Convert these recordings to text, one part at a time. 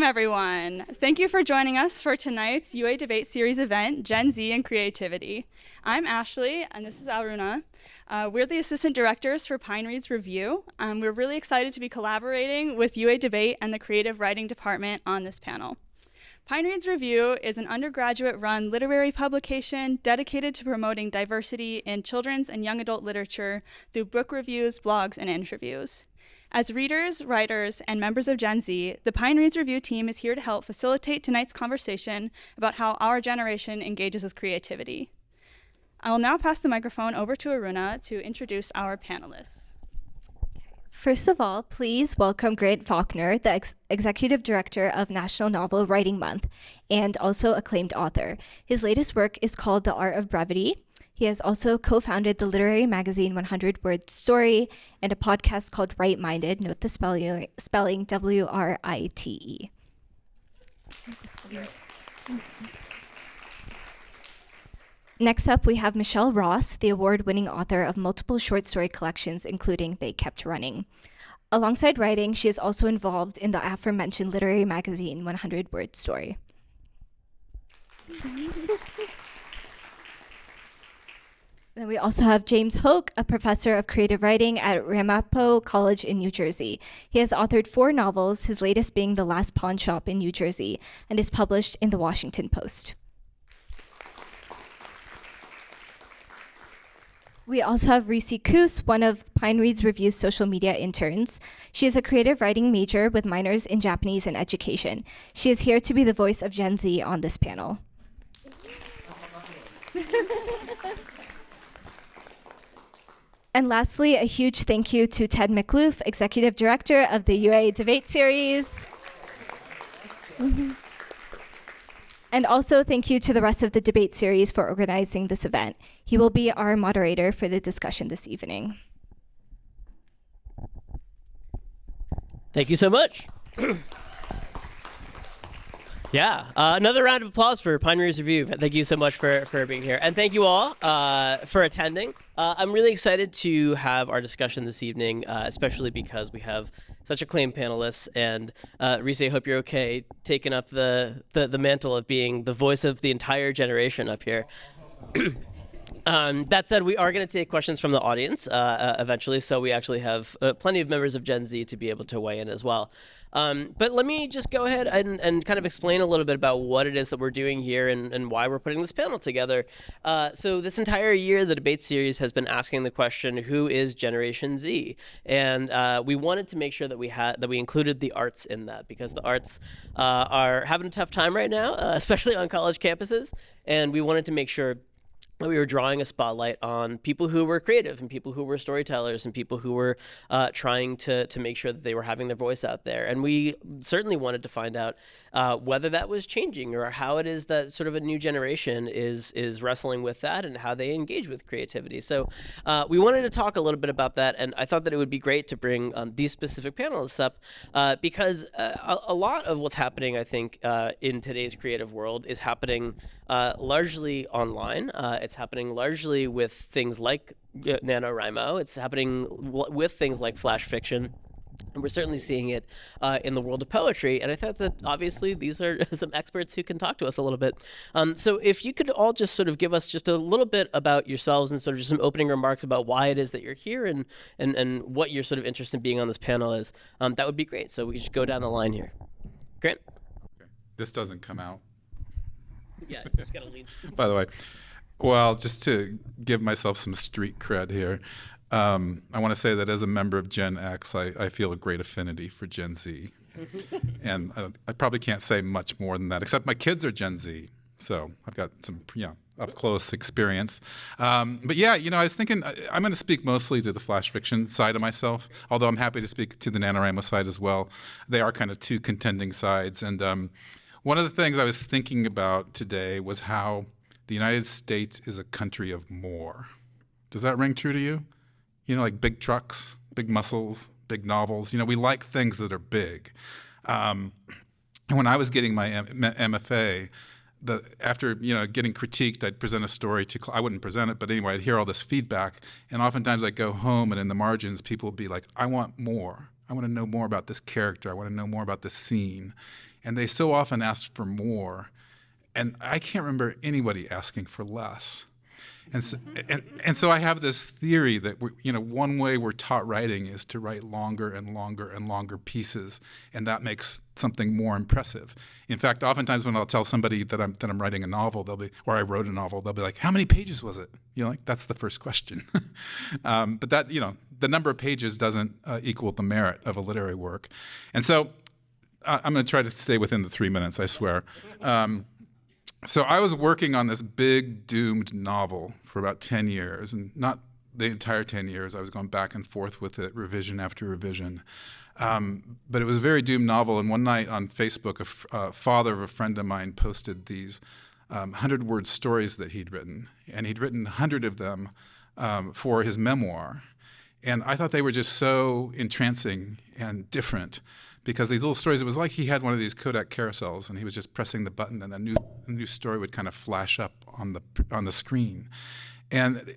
Welcome, everyone. Thank you for joining us for tonight's UA Debate Series event, Gen Z and Creativity. I'm Ashley, and this is Aruna. We're the assistant directors for Pine Reads Review. We're really excited to be collaborating with UA Debate and the Creative Writing Department on this panel. Pine Reads Review is an undergraduate-run literary publication dedicated to promoting diversity in children's and young adult literature through book reviews, blogs, and interviews. As readers, writers, and members of Gen Z, the Pine Reads Review team is here to help facilitate tonight's conversation about how our generation engages with creativity. I will now pass the microphone over to Aruna to introduce our panelists. First of all, please welcome Grant Faulkner, the Executive Director of National Novel Writing Month, and also acclaimed author. His latest work is called The Art of Brevity. He has also co-founded the literary magazine 100 Word Story and a podcast called Right Minded, note the spelling W-R-I-T-E. Next up, we have Michelle Ross, the award-winning author of multiple short story collections, including They Kept Running. Alongside writing, she is also involved in the aforementioned literary magazine 100 Word Story. Then we also have James Hoch, a professor of creative writing at Ramapo College in New Jersey. He has authored 4 novels, his latest being The Last Pawn Shop in New Jersey, and is published in the Washington Post. We also have Rysi Koos, one of Pine Reads Review's social media interns. She is a creative writing major with minors in Japanese and education. She is here to be the voice of Gen Z on this panel. And lastly, a huge thank you to Ted McLoof, Executive Director of the UA Debate Series. And also thank you to the rest of the debate series for organizing this event. He will be our moderator for the discussion this evening. Thank you so much. Yeah, another round of applause for Pine Reads Review. Thank you so much for being here. And thank you all for attending. I'm really excited to have our discussion this evening, especially because we have such acclaimed panelists. And Rysi, I hope you're okay taking up the mantle of being the voice of the entire generation up here. That said, we are going to take questions from the audience eventually, so we actually have plenty of members of Gen Z to be able to weigh in as well. But let me just go ahead and kind of explain a little bit about what it is that we're doing here and why we're putting this panel together. So this entire year, the debate series has been asking the question, who is Generation Z? And we wanted to make sure that we included the arts in that, because the arts are having a tough time right now, especially on college campuses. And we wanted to make sure that we were drawing a spotlight on people who were creative and people who were storytellers and people who were trying to make sure that they were having their voice out there. And we certainly wanted to find out whether that was changing or how it is that sort of a new generation is wrestling with that and how they engage with creativity. So we wanted to talk a little bit about that, and I thought that it would be great to bring these specific panelists up because a lot of what's happening, I think, in today's creative world is happening largely online. It's happening largely with things like NaNoWriMo. It's happening with things like flash fiction. And we're certainly seeing it in the world of poetry. And I thought that obviously these are some experts who can talk to us a little bit. So if you could all just sort of give us just a little bit about yourselves and sort of just some opening remarks about why it is that you're here and what your sort of interest in being on this panel is, that would be great. So we just go down the line here. Grant? Okay. This doesn't come out. Yeah, just gotta lean. By the way, well, just to give myself some street cred here, I want to say that as a member of Gen X, I feel a great affinity for Gen Z. And I probably can't say much more than that, except my kids are Gen Z. So I've got some up-close experience. But yeah, I was thinking I'm going to speak mostly to the flash fiction side of myself, although I'm happy to speak to the NaNoWriMo side as well. They are kind of two contending sides. And one of the things I was thinking about today was how the United States is a country of more. Does that ring true to you? Like big trucks, big muscles, big novels. We like things that are big. And when I was getting my MFA, after getting critiqued, I'd present a story I wouldn't present it, but anyway, I'd hear all this feedback. And oftentimes I'd go home and in the margins, people would be like, I want more. I want to know more about this character. I want to know more about this scene. and they so often ask for more. And I can't remember anybody asking for less. And so I have this theory that one way we're taught writing is to write longer and longer and longer pieces, and that makes something more impressive. In fact, oftentimes when I'll tell somebody that I'm writing a novel, or I wrote a novel, they'll be like, "How many pages was it?" That's the first question. But that the number of pages doesn't equal the merit of a literary work. And so I'm going to try to stay within the 3 minutes, I swear. So I was working on this big doomed novel for about 10 years, and not the entire 10 years. I was going back and forth with it, revision after revision. But it was a very doomed novel, and one night on Facebook, a father of a friend of mine posted these 100-word stories that he'd written, and he'd written 100 of them for his memoir. And I thought they were just so entrancing and different, because these little stories, it was like he had one of these Kodak carousels, and he was just pressing the button, and a new story would kind of flash up on the screen. And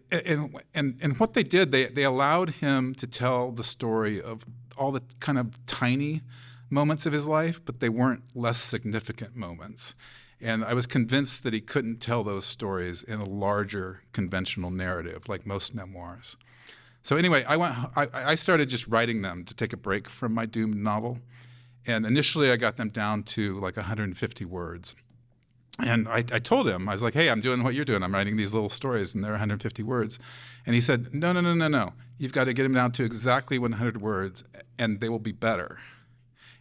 what they did, they allowed him to tell the story of all the kind of tiny moments of his life, but they weren't less significant moments. And I was convinced that he couldn't tell those stories in a larger conventional narrative, like most memoirs. So anyway, I started just writing them to take a break from my doomed novel. And initially I got them down to like 150 words. And I told him, I was like, "Hey, I'm doing what you're doing. I'm writing these little stories, and they're 150 words. And he said, No. You've got to get them down to exactly 100 words, and they will be better."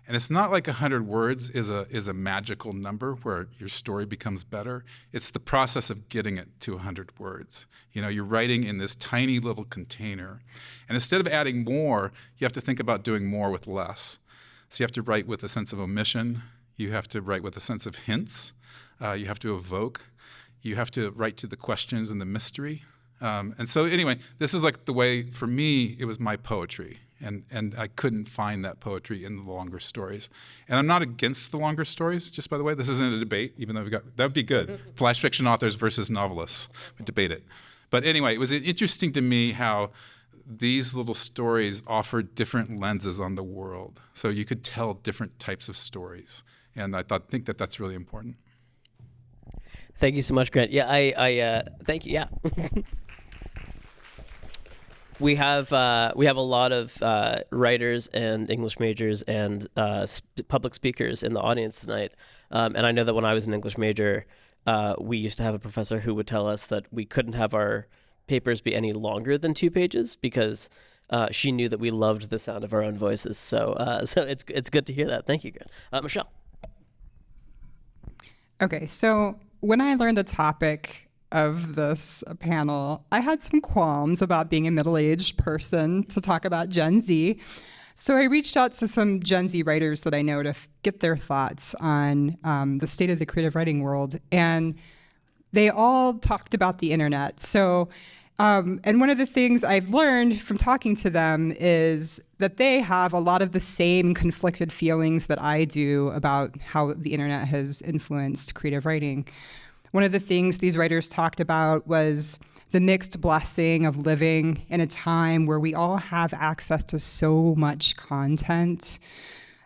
And it's not like 100 words is a magical number where your story becomes better. It's the process of getting it to 100 words. You're writing in this tiny little container. And instead of adding more, you have to think about doing more with less. So you have to write with a sense of omission. You have to write with a sense of hints. You have to evoke. You have to write to the questions and the mystery. And so anyway, this is like the way, for me, it was my poetry. And I couldn't find that poetry in the longer stories. And I'm not against the longer stories, just by the way. This isn't a debate, even though that would be good. Flash fiction authors versus novelists. We debate it. But anyway, it was interesting to me how these little stories offered different lenses on the world. So you could tell different types of stories. And I think that that's really important. Thank you so much, Grant. Yeah, I thank you. Yeah. We have a lot of writers and English majors and public speakers in the audience tonight. And I know that when I was an English major, we used to have a professor who would tell us that we couldn't have our papers be any longer than 2 pages because she knew that we loved the sound of our own voices. So it's good to hear that. Thank you, Grant. Michelle. Okay, so when I learned the topic of this panel, I had some qualms about being a middle-aged person to talk about Gen Z. So I reached out to some Gen Z writers that I know to get their thoughts on the state of the creative writing world. And they all talked about the internet. So, and one of the things I've learned from talking to them is that they have a lot of the same conflicted feelings that I do about how the internet has influenced creative writing. One of the things these writers talked about was the mixed blessing of living in a time where we all have access to so much content.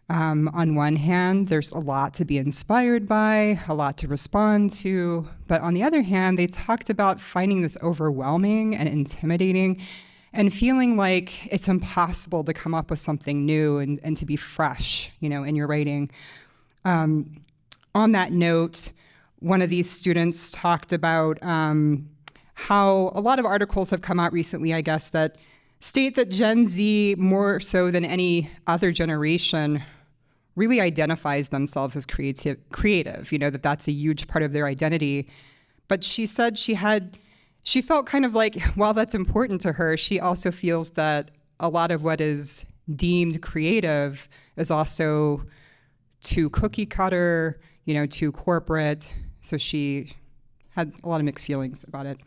On one hand, there's a lot to be inspired by, a lot to respond to. But on the other hand, they talked about finding this overwhelming and intimidating and feeling like it's impossible to come up with something new and to be fresh, in your writing. On that note, one of these students talked about how a lot of articles have come out recently, I guess, that state that Gen Z, more so than any other generation, really identifies themselves as creative, that's a huge part of their identity. But she said she felt kind of like, while that's important to her, she also feels that a lot of what is deemed creative is also too cookie cutter, too corporate. So she had a lot of mixed feelings about it.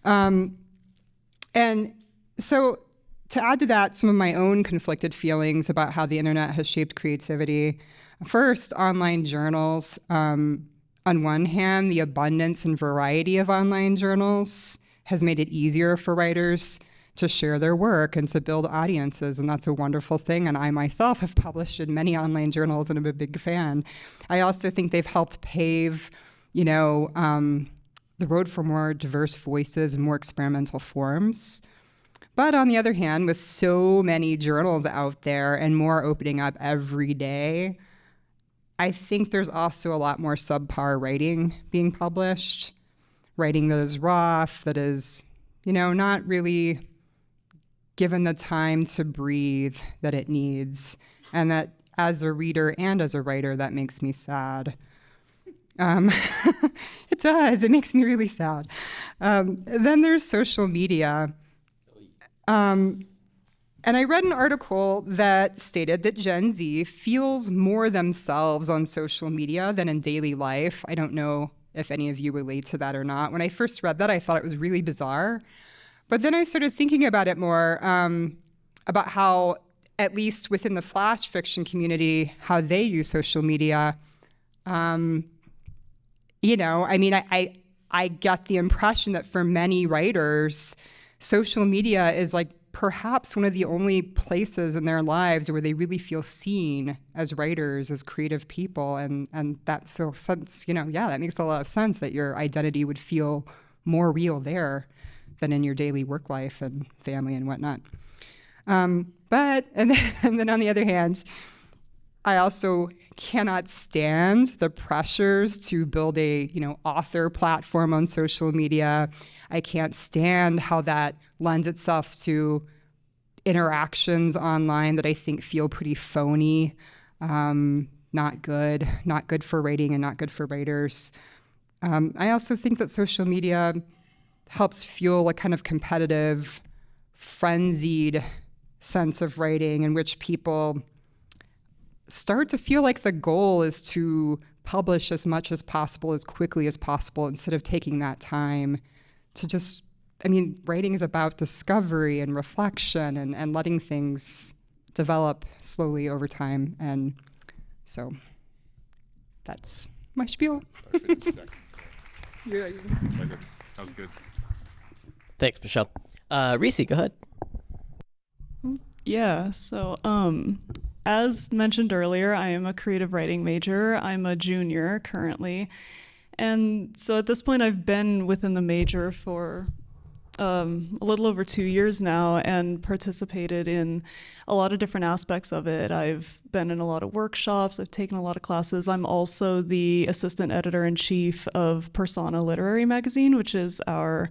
And so to add to that, some of my own conflicted feelings about how the internet has shaped creativity. First, online journals. On one hand, the abundance and variety of online journals has made it easier for writers to share their work and to build audiences, and that's a wonderful thing. And I myself have published in many online journals, and I'm a big fan. I also think they've helped pave, the road for more diverse voices and more experimental forms. But on the other hand, with so many journals out there and more opening up every day, I think there's also a lot more subpar writing being published, writing that is rough, that is, not really given the time to breathe that it needs. And that as a reader and as a writer, that makes me sad. It does. It makes me really sad. Then there's social media. And I read an article that stated that Gen Z feels more themselves on social media than in daily life. I don't know if any of you relate to that or not. When I first read that, I thought it was really bizarre. But then I started thinking about it more, about how, at least within the flash fiction community, how they use social media. I get the impression that for many writers, social media is like perhaps one of the only places in their lives where they really feel seen as writers, as creative people. And that so sense, that makes a lot of sense that your identity would feel more real there than in your daily work life and family and whatnot. And then on the other hand, I also cannot stand the pressures to build a, author platform on social media. I can't stand how that lends itself to interactions online that I think feel pretty phony, not good for writing and not good for writers. I also think that social media helps fuel a kind of competitive, frenzied sense of writing in which people start to feel like the goal is to publish as much as possible, as quickly as possible, instead of taking that time to just, writing is about discovery and reflection and letting things develop slowly over time. And so that's my spiel. That was good. Thanks, Michelle. Rysi, go ahead. Yeah, so as mentioned earlier, I am a creative writing major. I'm a junior currently. And so at this point, I've been within the major for a little over 2 years now and participated in a lot of different aspects of it. I've been in a lot of workshops. I've taken a lot of classes. I'm also the assistant editor-in-chief of Persona Literary Magazine, which is our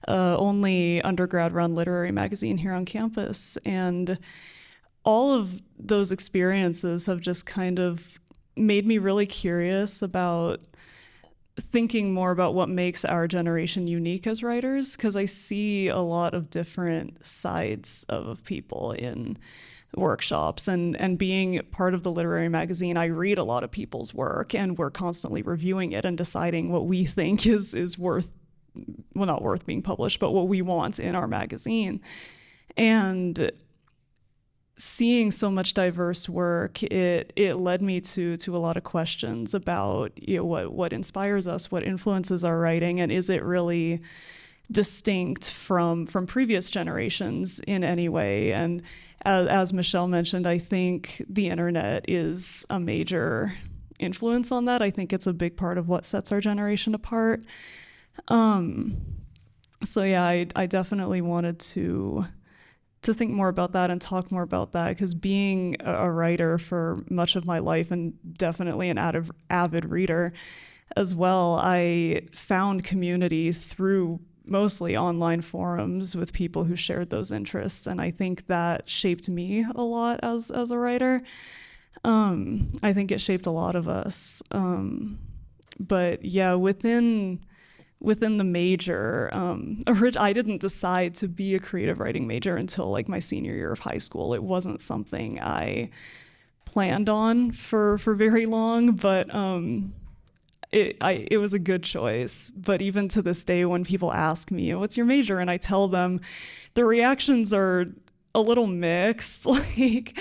only undergrad-run literary magazine here on campus. And all of those experiences have just kind of made me really curious about thinking more about what makes our generation unique as writers, because I see a lot of different sides of people in workshops, and being part of the literary magazine, I read a lot of people's work, and we're constantly reviewing it and deciding what we think is worth, well, not worth being published, but what we want in our magazine. And seeing so much diverse work, it led me to a lot of questions about what inspires us, what influences our writing, and is it really distinct from previous generations in any way? And as Michelle mentioned, I think the internet is a major influence on that. I think it's a big part of what sets our generation apart. So yeah, I definitely wanted to think more about that and talk more about that, because being a writer for much of my life, and definitely an avid reader as well, I found community through mostly online forums with people who shared those interests, and I think that shaped me a lot as a writer. I think it shaped a lot of us. But yeah, within the major, I didn't decide to be a creative writing major until like my senior year of high school. It wasn't something I planned on for very long, but it was a good choice. But even to this day, when people ask me, what's your major? And I tell them, the reactions are a little mixed. Like,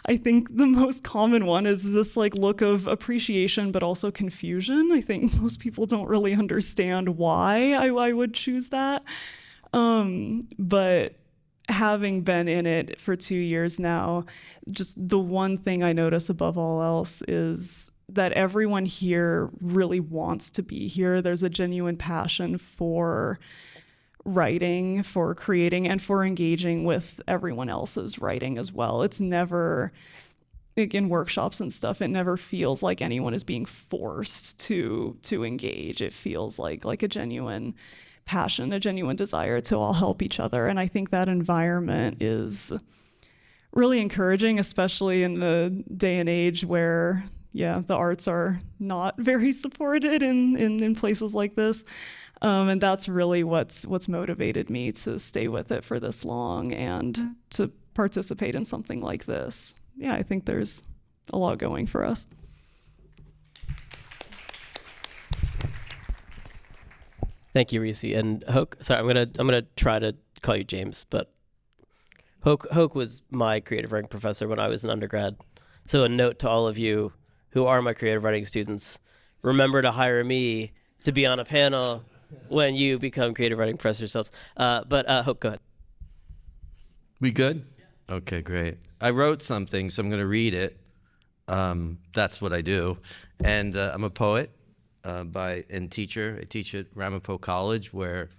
I think the most common one is this like look of appreciation, but also confusion. I think most people don't really understand why I would choose that. But having been in it for 2 years now, just the one thing I notice above all else is that everyone here really wants to be here. There's a genuine passion for writing, for creating, and for engaging with everyone else's writing as well. It's never, like in workshops and stuff, it never feels like anyone is being forced to engage. It feels like a genuine passion, a genuine desire to all help each other. And I think that environment is really encouraging, especially in the day and age where, the arts are not very supported in places like this. And that's really what's motivated me to stay with it for this long and to participate in something like this. Yeah, I think there's a lot going for us. Thank you, Rysi. And Hoch, sorry, I'm gonna try to call you James, but Hoch was my creative writing professor when I was an undergrad. So a note to all of you who are my creative writing students: remember to hire me to be on a panel when you become creative writing professors yourselves. But Hoch, go ahead. We good? Okay, great. I wrote something, so I'm going to read it. That's what I do. And I'm a poet and teacher. I teach at Ramapo College, where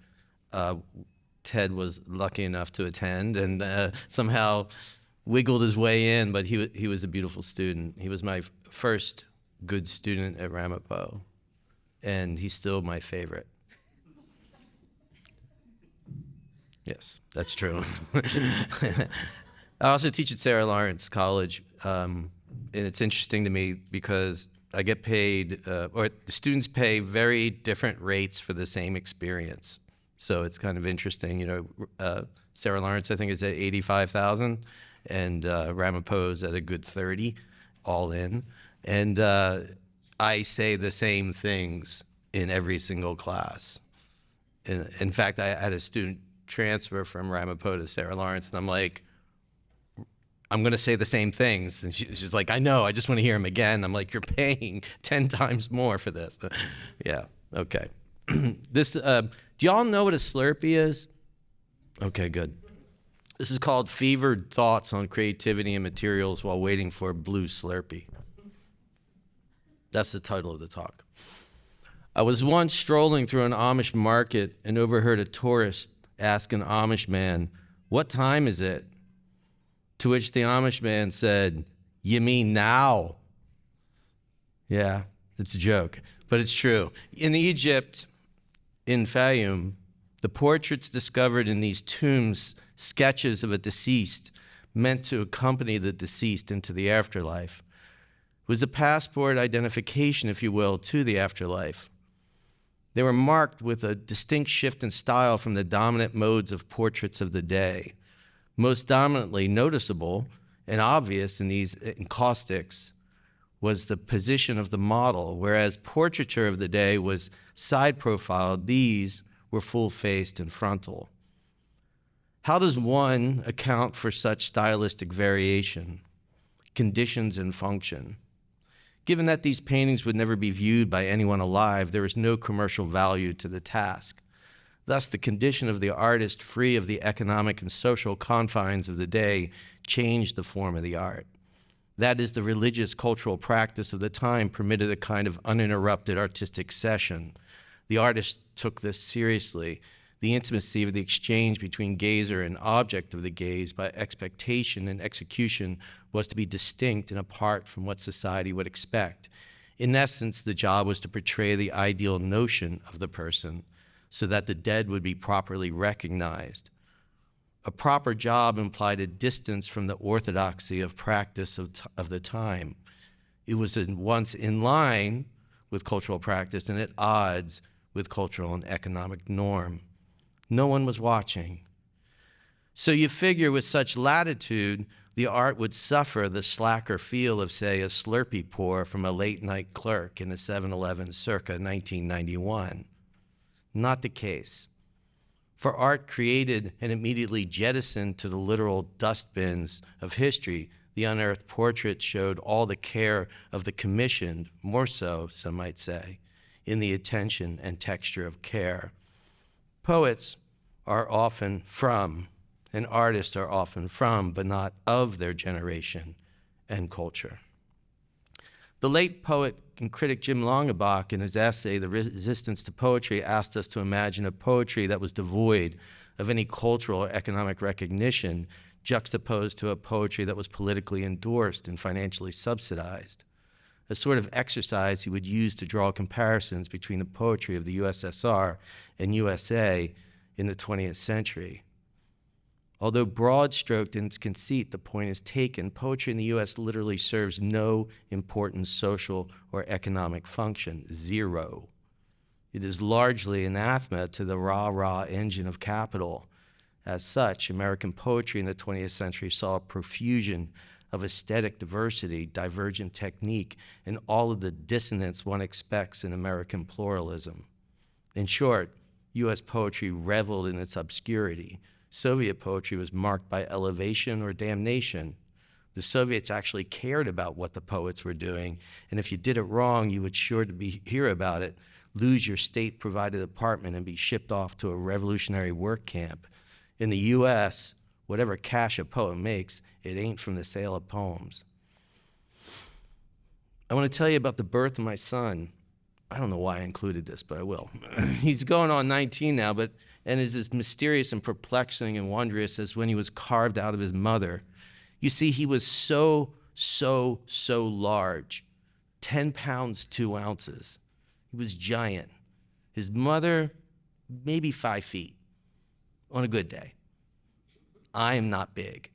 Ted was lucky enough to attend and somehow wiggled his way in, but he was a beautiful student. He was my first good student at Ramapo, and he's still my favorite. Yes, that's true. I also teach at Sarah Lawrence College, and it's interesting to me because I get paid, or the students pay very different rates for the same experience. So it's kind of interesting, Sarah Lawrence, I think, is at $85,000, and Ramapo's at a good 30, all in. And I say the same things in every single class. In fact, I had a student transfer from Ramapo to Sarah Lawrence, and I'm like, I'm going to say the same things. And she's like, I know, I just want to hear them again. I'm like, you're paying 10 times more for this. Yeah, okay. This, do y'all know what a Slurpee is? Okay, good. This is called Fevered Thoughts on Creativity and Materials While Waiting for a Blue Slurpee. That's the title of the talk. I was once strolling through an Amish market and overheard a tourist ask an Amish man, "What time is it?" To which the Amish man said, "You mean now?" Yeah, it's a joke, but it's true. In Egypt, in Fayum, the portraits discovered in these tombs, sketches of a deceased meant to accompany the deceased into the afterlife, was a passport identification, if you will, to the afterlife. They were marked with a distinct shift in style from the dominant modes of portraits of the day. Most dominantly noticeable and obvious in these encaustics was the position of the model, whereas portraiture of the day was side profiled, these were full-faced and frontal. How does one account for such stylistic variation, conditions, and function? Given that these paintings would never be viewed by anyone alive, there is no commercial value to the task. Thus, the condition of the artist, free of the economic and social confines of the day, changed the form of the art. That is, the religious cultural practice of the time permitted a kind of uninterrupted artistic session. The artist took this seriously. The intimacy of the exchange between gazer and object of the gaze by expectation and execution was to be distinct and apart from what society would expect. In essence, the job was to portray the ideal notion of the person so that the dead would be properly recognized. A proper job implied a distance from the orthodoxy of practice of the time. It was once in line with cultural practice and at odds with cultural and economic norm. No one was watching. So you figure with such latitude, the art would suffer the slacker feel of, say, a Slurpee pour from a late-night clerk in a 7-Eleven circa 1991. Not the case. For art created and immediately jettisoned to the literal dustbins of history, the unearthed portrait showed all the care of the commissioned, more so, some might say, in the attention and texture of care. Poets are often from, and artists are often from, but not of, their generation and culture. The late poet and critic Jim Longebach, in his essay, The Resistance to Poetry, asked us to imagine a poetry that was devoid of any cultural or economic recognition, juxtaposed to a poetry that was politically endorsed and financially subsidized. A sort of exercise he would use to draw comparisons between the poetry of the USSR and USA in the 20th century. Although broad-stroked in its conceit, the point is taken. Poetry in the US literally serves no important social or economic function, zero. It is largely anathema to the rah-rah engine of capital. As such, American poetry in the 20th century saw a profusion of aesthetic diversity, divergent technique, and all of the dissonance one expects in American pluralism. In short, US poetry reveled in its obscurity. Soviet poetry was marked by elevation or damnation. The Soviets actually cared about what the poets were doing, and if you did it wrong, you would sure to hear about it, lose your state-provided apartment, and be shipped off to a revolutionary work camp. In the US, whatever cash a poet makes, it ain't from the sale of poems. I want to tell you about the birth of my son. I don't know why I included this, but I will. He's going on 19 now, and is as mysterious and perplexing and wondrous as when he was carved out of his mother. You see, he was so large, 10 pounds, 2 ounces. He was giant. His mother, maybe 5 feet on a good day. I am not big.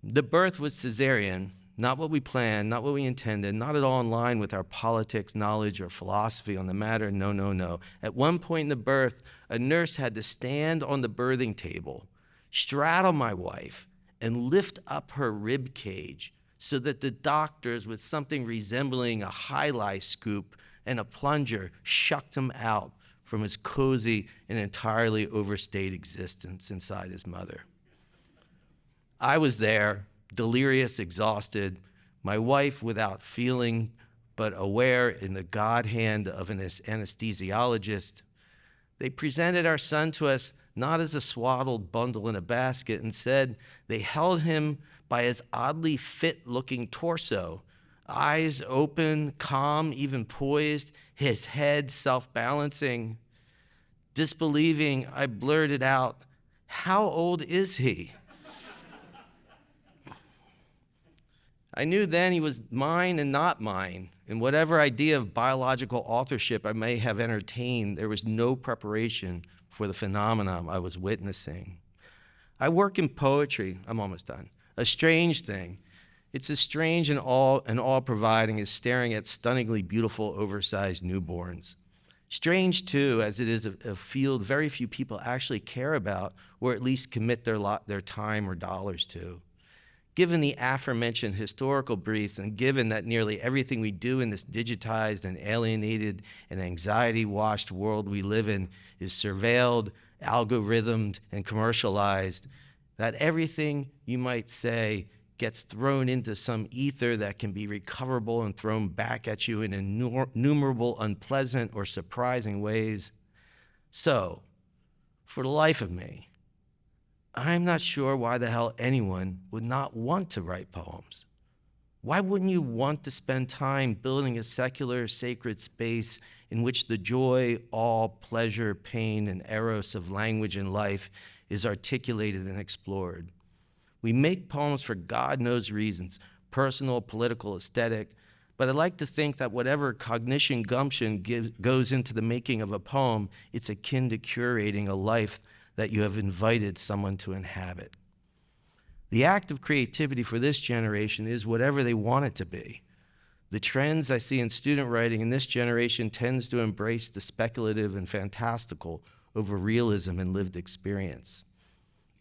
The birth was cesarean, not what we planned, not what we intended, not at all in line with our politics, knowledge, or philosophy on the matter. No. At one point in the birth, a nurse had to stand on the birthing table, straddle my wife, and lift up her rib cage so that the doctors, with something resembling a highlight scoop and a plunger, shucked him out from his cozy and entirely overstayed existence inside his mother. I was there, delirious, exhausted, my wife without feeling but aware in the God hand of an anesthesiologist. They presented our son to us not as a swaddled bundle in a basket. Instead, they held him by his oddly fit-looking torso, eyes open, calm, even poised, his head self-balancing. Disbelieving, I blurted out, "How old is he?" I knew then he was mine and not mine, and whatever idea of biological authorship I may have entertained, there was no preparation for the phenomenon I was witnessing. I work in poetry. I'm almost done. A strange thing. It's as strange and all-providing as staring at stunningly beautiful, oversized newborns. Strange, too, as it is a field very few people actually care about, or at least commit their time or dollars to. Given the aforementioned historical briefs, and given that nearly everything we do in this digitized and alienated and anxiety-washed world we live in is surveilled, algorithmed, and commercialized, that everything, you might say, gets thrown into some ether that can be recoverable and thrown back at you in innumerable unpleasant or surprising ways. So, for the life of me, I'm not sure why the hell anyone would not want to write poems. Why wouldn't you want to spend time building a secular, sacred space in which the joy, awe, pleasure, pain, and eros of language and life is articulated and explored? We make poems for God knows reasons, personal, political, aesthetic, but I like to think that whatever cognition gumption goes into the making of a poem, it's akin to curating a life that you have invited someone to inhabit. The act of creativity for this generation is whatever they want it to be. The trends I see in student writing in this generation tends to embrace the speculative and fantastical over realism and lived experience.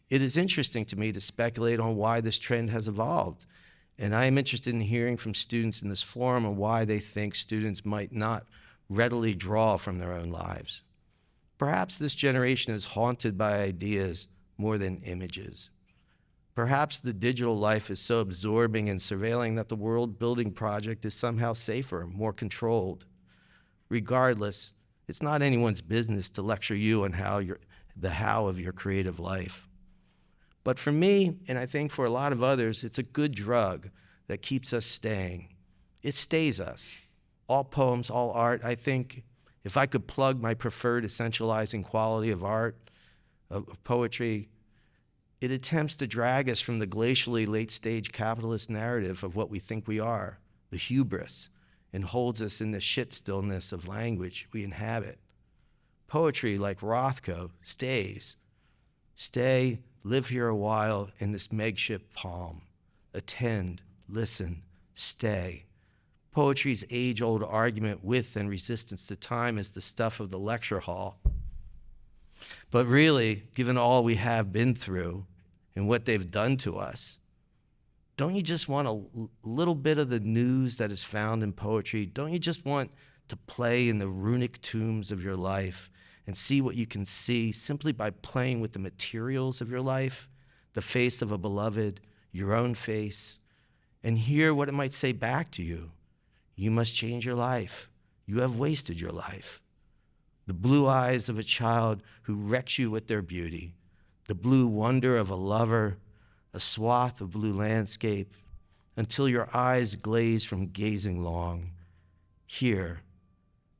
It is interesting to me to speculate on why this trend has evolved, and I am interested in hearing from students in this forum on why they think students might not readily draw from their own lives. Perhaps this generation is haunted by ideas more than images. Perhaps the digital life is so absorbing and surveilling that the world-building project is somehow safer, more controlled. Regardless, it's not anyone's business to lecture you on the how of your creative life. But for me, and I think for a lot of others, it's a good drug that keeps us staying. It stays us. All poems, all art, I think if I could plug my preferred essentializing quality of art, of poetry, it attempts to drag us from the glacially late-stage capitalist narrative of what we think we are, the hubris, and holds us in the shit-stillness of language we inhabit. Poetry, like Rothko, stays. Stay, live here a while in this makeshift palm. Attend, listen, stay. Poetry's age-old argument with and resistance to time is the stuff of the lecture hall. But really, given all we have been through and what they've done to us, don't you just want a little bit of the news that is found in poetry? Don't you just want to play in the runic tombs of your life and see what you can see simply by playing with the materials of your life, the face of a beloved, your own face, and hear what it might say back to you? You must change your life. You have wasted your life. The blue eyes of a child who wrecks you with their beauty, the blue wonder of a lover, a swath of blue landscape, until your eyes glaze from gazing long. Here,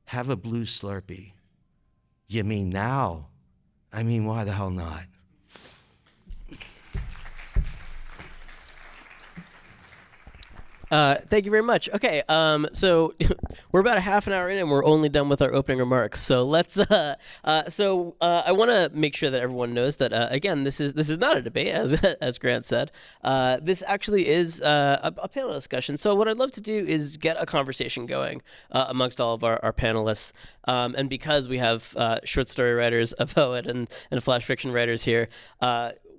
have a blue Slurpee. You mean now? I mean, why the hell not? Thank you very much. Okay, so we're about a half an hour in, and we're only done with our opening remarks. So let's. I want to make sure that everyone knows that again, this is not a debate, as Grant said. This actually is a panel discussion. So what I'd love to do is get a conversation going amongst all of our panelists. And because we have short story writers, a poet, and flash fiction writers here,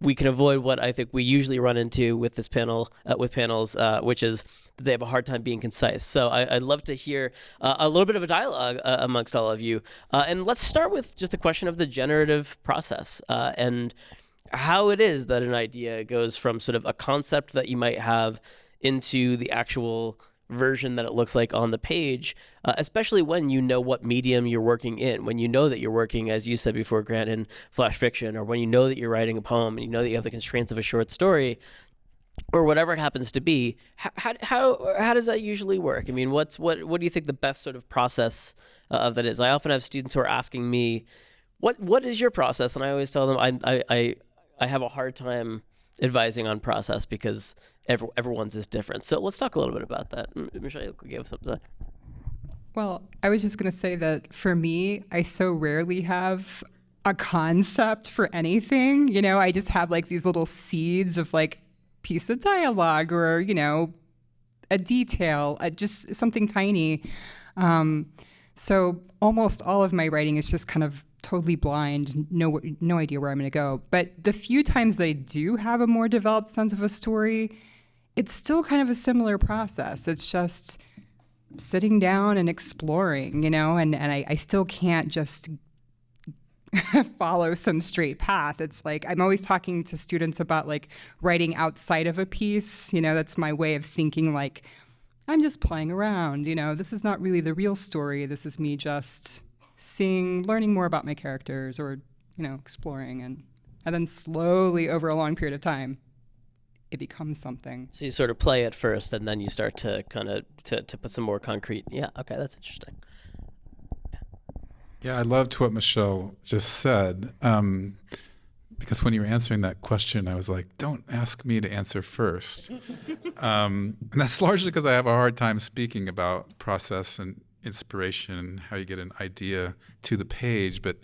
we can avoid what I think we usually run into with this panel, with panels, which is that they have a hard time being concise. So I'd love to hear a little bit of a dialogue amongst all of you. And let's start with just the question of the generative process and how it is that an idea goes from sort of a concept that you might have into the actual version that it looks like on the page, especially when you know what medium you're working in, when you know that you're working, as you said before, Grant, in flash fiction, or when you know that you're writing a poem and you know that you have the constraints of a short story, or whatever it happens to be. How does that usually work? I mean, what do you think the best sort of process of that is? I often have students who are asking me, what is your process? And I always tell them I have a hard time advising on process because everyone's is different. So let's talk a little bit about that. Michelle, you give something to that. Well, I was just going to say that for me, I so rarely have a concept for anything. You know, I just have like these little seeds of like piece of dialogue or, you know, a detail, just something tiny. So almost all of my writing is just kind of totally blind, no idea where I'm going to go. But the few times that I do have a more developed sense of a story, it's still kind of a similar process. It's just sitting down and exploring, you know, and I still can't just follow some straight path. It's like I'm always talking to students about like writing outside of a piece. You know, that's my way of thinking, like, I'm just playing around, you know, this is not really the real story. This is me just learning more about my characters, or, you know, exploring, and then slowly over a long period of time, it becomes something. So you sort of play it first, and then you start to kind of to put some more concrete. Yeah, okay, that's interesting. Yeah, I loved what Michelle just said, because when you were answering that question, I was like, don't ask me to answer first. And that's largely because I have a hard time speaking about process and inspiration and how you get an idea to the page. But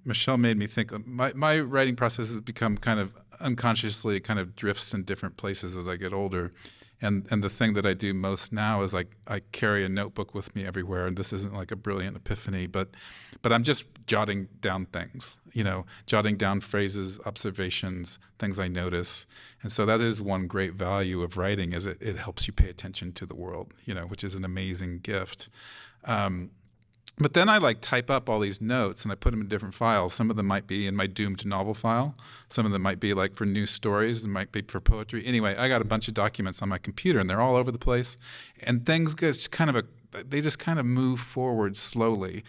Michelle made me think, my writing process has become kind of unconsciously kind of drifts in different places as I get older. And the thing that I do most now is like I carry a notebook with me everywhere, and this isn't like a brilliant epiphany, but I'm just jotting down things, you know, jotting down phrases, observations, things I notice. And so that is one great value of writing, is it helps you pay attention to the world, you know, which is an amazing gift. But then I like type up all these notes and I put them in different files. Some of them might be in my doomed novel file. Some of them might be like for news stories. It might be for poetry. Anyway, I got a bunch of documents on my computer and they're all over the place. And things get kind of they just kind of move forward slowly.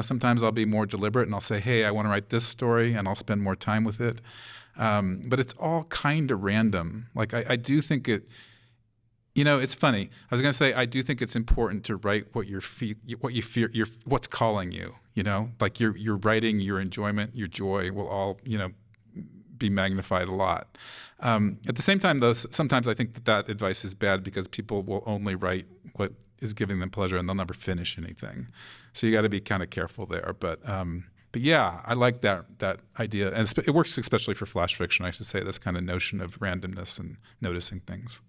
Sometimes I'll be more deliberate and I'll say, hey, I want to write this story, and I'll spend more time with it. But it's all kind of random. Like I do think it. It's funny. I was going to say I do think it's important to write what you fear, what's calling you. Like your writing, your enjoyment, your joy will all be magnified a lot. At the same time, though, sometimes I think that advice is bad because people will only write what is giving them pleasure and they'll never finish anything. So you got to be kind of careful there. But yeah, I like that idea, and it works especially for flash fiction. I should say, this kind of notion of randomness and noticing things.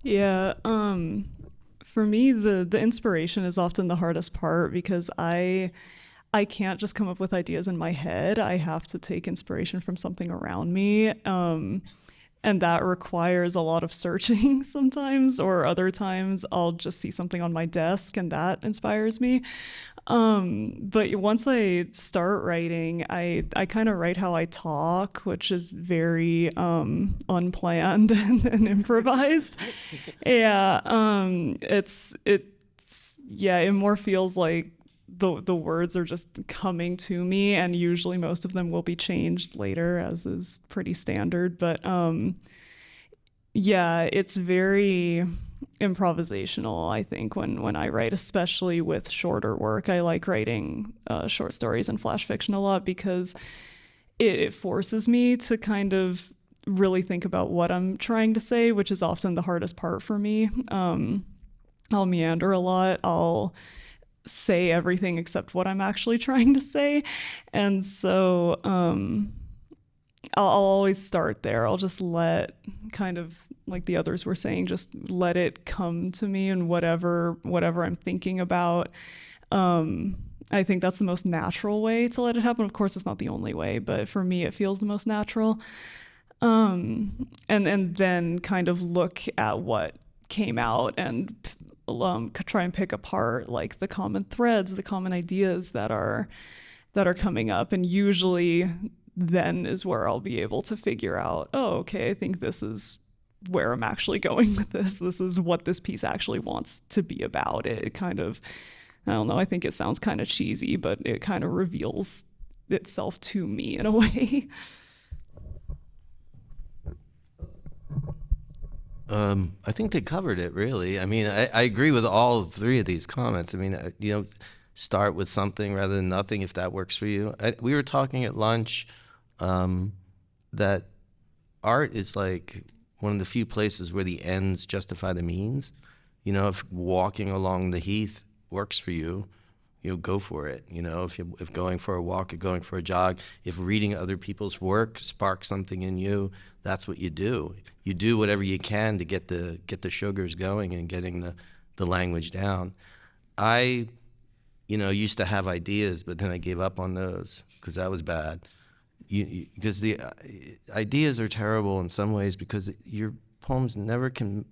Yeah, for me, the inspiration is often the hardest part because I can't just come up with ideas in my head. I have to take inspiration from something around me. And that requires a lot of searching sometimes, or other times I'll just see something on my desk and that inspires me. But once I start writing, I kind of write how I talk, which is very unplanned and improvised. Yeah, it more feels like the words are just coming to me, and usually most of them will be changed later, as is pretty standard. But yeah, it's very improvisational, I think, when I write, especially with shorter work. I like writing short stories and flash fiction a lot because it forces me to kind of really think about what I'm trying to say, which is often the hardest part for me. I'll meander a lot. I'll say everything except what I'm actually trying to say. And so I'll always start there. I'll just let, kind of like the others were saying, just let it come to me, and whatever I'm thinking about. I think that's the most natural way to let it happen. Of course, it's not the only way, but for me, it feels the most natural. And then kind of look at what came out and try and pick apart like the common threads, the common ideas that are coming up. And usually then is where I'll be able to figure out, oh, okay, I think this is where I'm actually going with this. This is what this piece actually wants to be about. It kind of, I don't know, I think it sounds kind of cheesy, but it kind of reveals itself to me in a way. I think they covered it, really. I mean, I agree with all three of these comments. I mean, start with something rather than nothing, if that works for you. We were talking at lunch that art is like one of the few places where the ends justify the means. If walking along the heath works for you, go for it. If going for a walk or going for a jog, if reading other people's work sparks something in you, that's what you do. You do whatever you can to get the sugars going and getting the language down. I used to have ideas, but then I gave up on those because that was bad. Because the ideas are terrible in some ways because your poems never can.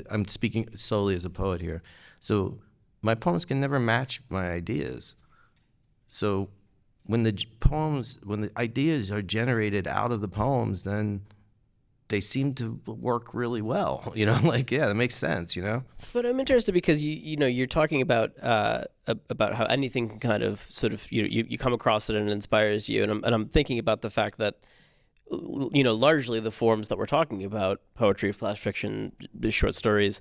I'm speaking solely as a poet here, so my poems can never match my ideas. So when the ideas are generated out of the poems, then they seem to work really well. Yeah, that makes sense. But I'm interested because you're talking about how anything can kind of sort of you come across it and it inspires you, and I'm thinking about the fact that largely the forms that we're talking about, poetry, flash fiction, short stories,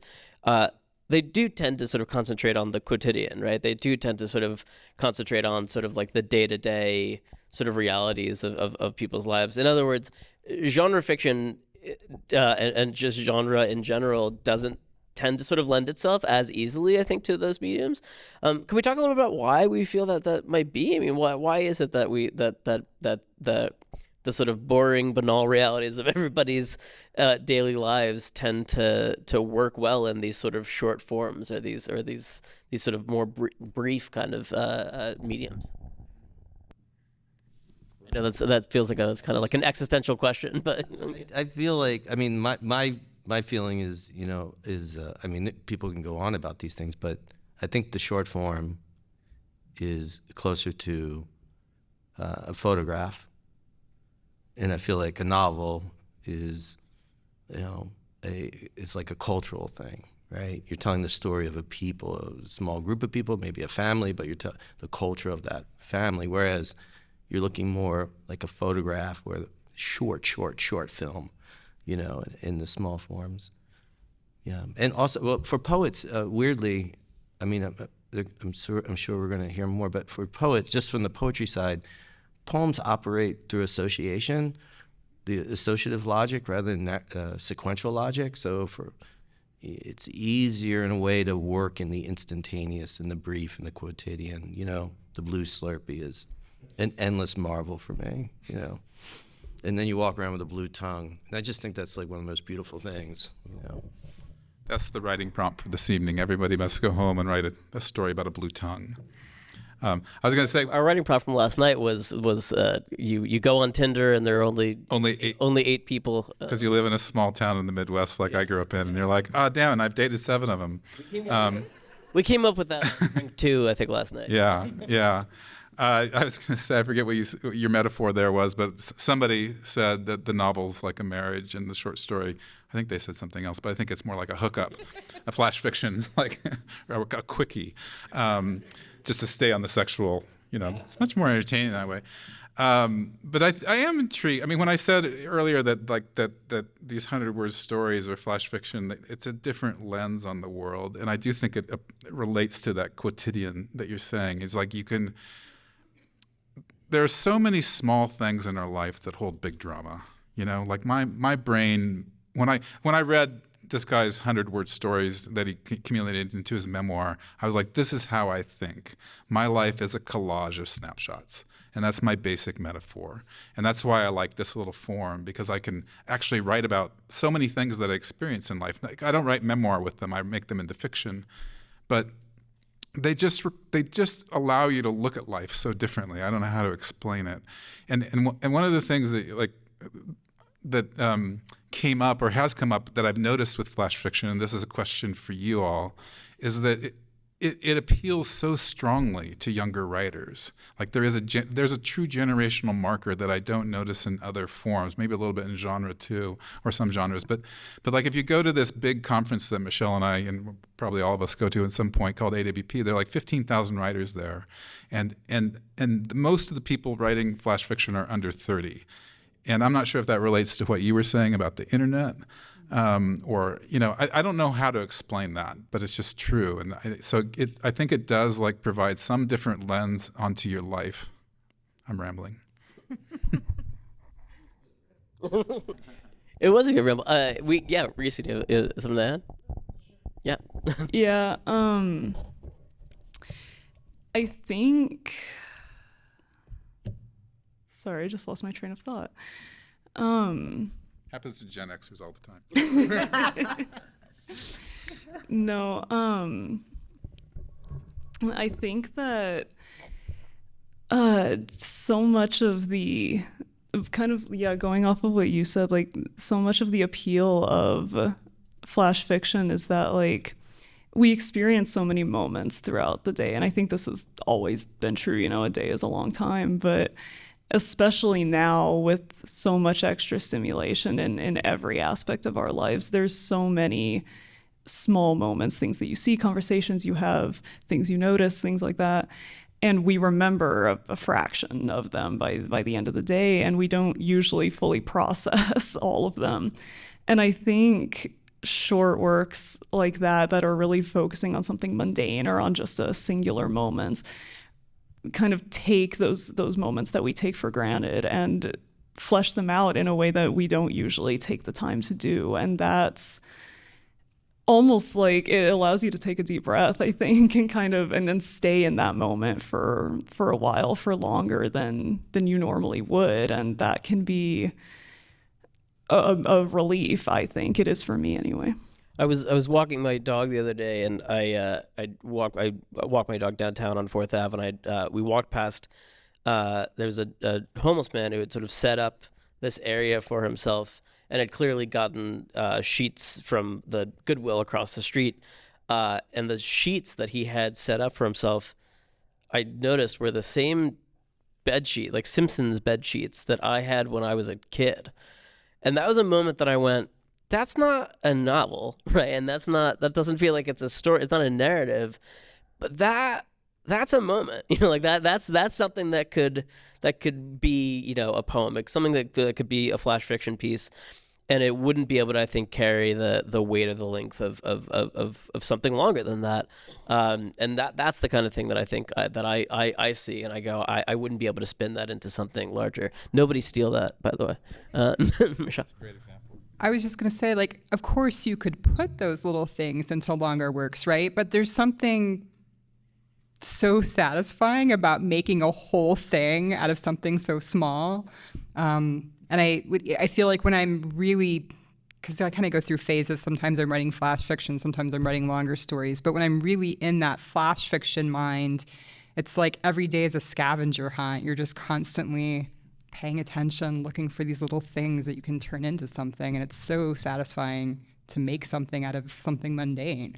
they do tend to sort of concentrate on the quotidian, right? They do tend to sort of concentrate on sort of like the day-to-day sort of realities of people's lives. In other words, genre fiction and just genre in general doesn't tend to sort of lend itself as easily, I think, to those mediums. Can we talk a little about why we feel that might be? I mean, why is it that the sort of boring, banal realities of everybody's daily lives tend to work well in these sort of short forms, or these sort of more brief kind of mediums? I know that feels like it's kind of like an existential question, but I feel like, I mean, my feeling is, I mean, people can go on about these things, but I think the short form is closer to a photograph. And I feel like a novel is, it's like a cultural thing, right? You're telling the story of a people, a small group of people, maybe a family, but you're the culture of that family. Whereas you're looking more like a photograph or short film, you know, in the small forms. Yeah, and also, well, for poets, weirdly, I mean, I'm sure we're going to hear more, but for poets, just from the poetry side, poems operate through association, the associative logic rather than sequential logic. So it's easier in a way to work in the instantaneous and the brief and the quotidian. You know, the blue Slurpee is an endless marvel for me, you know. And then you walk around with a blue tongue. And I just think that's like one of the most beautiful things, you know. That's the writing prompt for this evening. Everybody must go home and write a story about a blue tongue. I was going to say our writing prompt from last night was you go on Tinder and there are only eight people because you live in a small town in the Midwest like I grew up in, and you're like, oh damn, I've dated 7 of them. We came up with that too, I think, last night. Yeah. I was going to say, I forget what your metaphor there was, but somebody said that the novel's like a marriage and the short story, I think they said something else, but I think it's more like a hookup. A flash fiction, like a quickie, just to stay on the sexual, you know, it's much more entertaining that way. But I am intrigued. I mean, when I said earlier that that these 100-word stories are flash fiction, it's a different lens on the world, and I do think it relates to that quotidian that you're saying. It's like there are so many small things in our life that hold big drama. You know, like my brain, when I read this guy's 100-word stories that he accumulated into his memoir, I was like, this is how I think. My life is a collage of snapshots. And that's my basic metaphor. And that's why I like this little form, because I can actually write about so many things that I experience in life. Like, I don't write memoir with them, I make them into fiction. But they just allow you to look at life so differently. I don't know how to explain it. And one of the things that came up or has come up that I've noticed with flash fiction, and this is a question for you all, is that it appeals so strongly to younger writers. Like there's a true generational marker that I don't notice in other forms, maybe a little bit in genre too, or some genres. But like if you go to this big conference that Michelle and I, and probably all of us go to at some point, called AWP, there are like 15,000 writers there. And most of the people writing flash fiction are under 30. And I'm not sure if that relates to what you were saying about the internet. Or, you know, I don't know how to explain that, but it's just true. And I think it does like provide some different lens onto your life. I'm rambling. It was a good ramble. Rysi, do you have something to add? Yeah. Yeah. I think. Sorry, I just lost my train of thought. Happens to Gen Xers all the time. No, I think that so much of going off of what you said, like so much of the appeal of flash fiction is that like we experience so many moments throughout the day, and I think this has always been true. You know, a day is a long time, but especially now with so much extra stimulation in every aspect of our lives, there's so many small moments, things that you see, conversations you have, things you notice, things like that. And we remember a fraction of them by the end of the day, and we don't usually fully process all of them. And I think short works like that are really focusing on something mundane or on just a singular moment kind of take those moments that we take for granted and flesh them out in a way that we don't usually take the time to do. And that's almost like it allows you to take a deep breath, I think, and then stay in that moment for a while, for longer than you normally would. And that can be a relief, I think. It is for me anyway. I was walking my dog the other day, and I walked my dog downtown on 4th Ave, and we walked past. There was a homeless man who had sort of set up this area for himself, and had clearly gotten sheets from the Goodwill across the street. And the sheets that he had set up for himself, I noticed were the same bed sheet, like Simpsons bed sheets that I had when I was a kid. And that was a moment that I went, that's not a novel, right? And that doesn't feel like it's a story. It's not a narrative, but that's a moment, like that's something that could be, a poem, like something that could be a flash fiction piece, and it wouldn't be able to, I think, carry the weight of the length of something longer than that. And that's the kind of thing that I think that I see, and I go, I wouldn't be able to spin that into something larger. Nobody steal that, by the way. Michelle. Great example. I was just going to say, like, of course you could put those little things into longer works, right? But there's something so satisfying about making a whole thing out of something so small. And I feel like when I'm really, because I kind of go through phases, sometimes I'm writing flash fiction, sometimes I'm writing longer stories, but when I'm really in that flash fiction mind, it's like every day is a scavenger hunt. You're just constantly paying attention, looking for these little things that you can turn into something, and it's so satisfying to make something out of something mundane.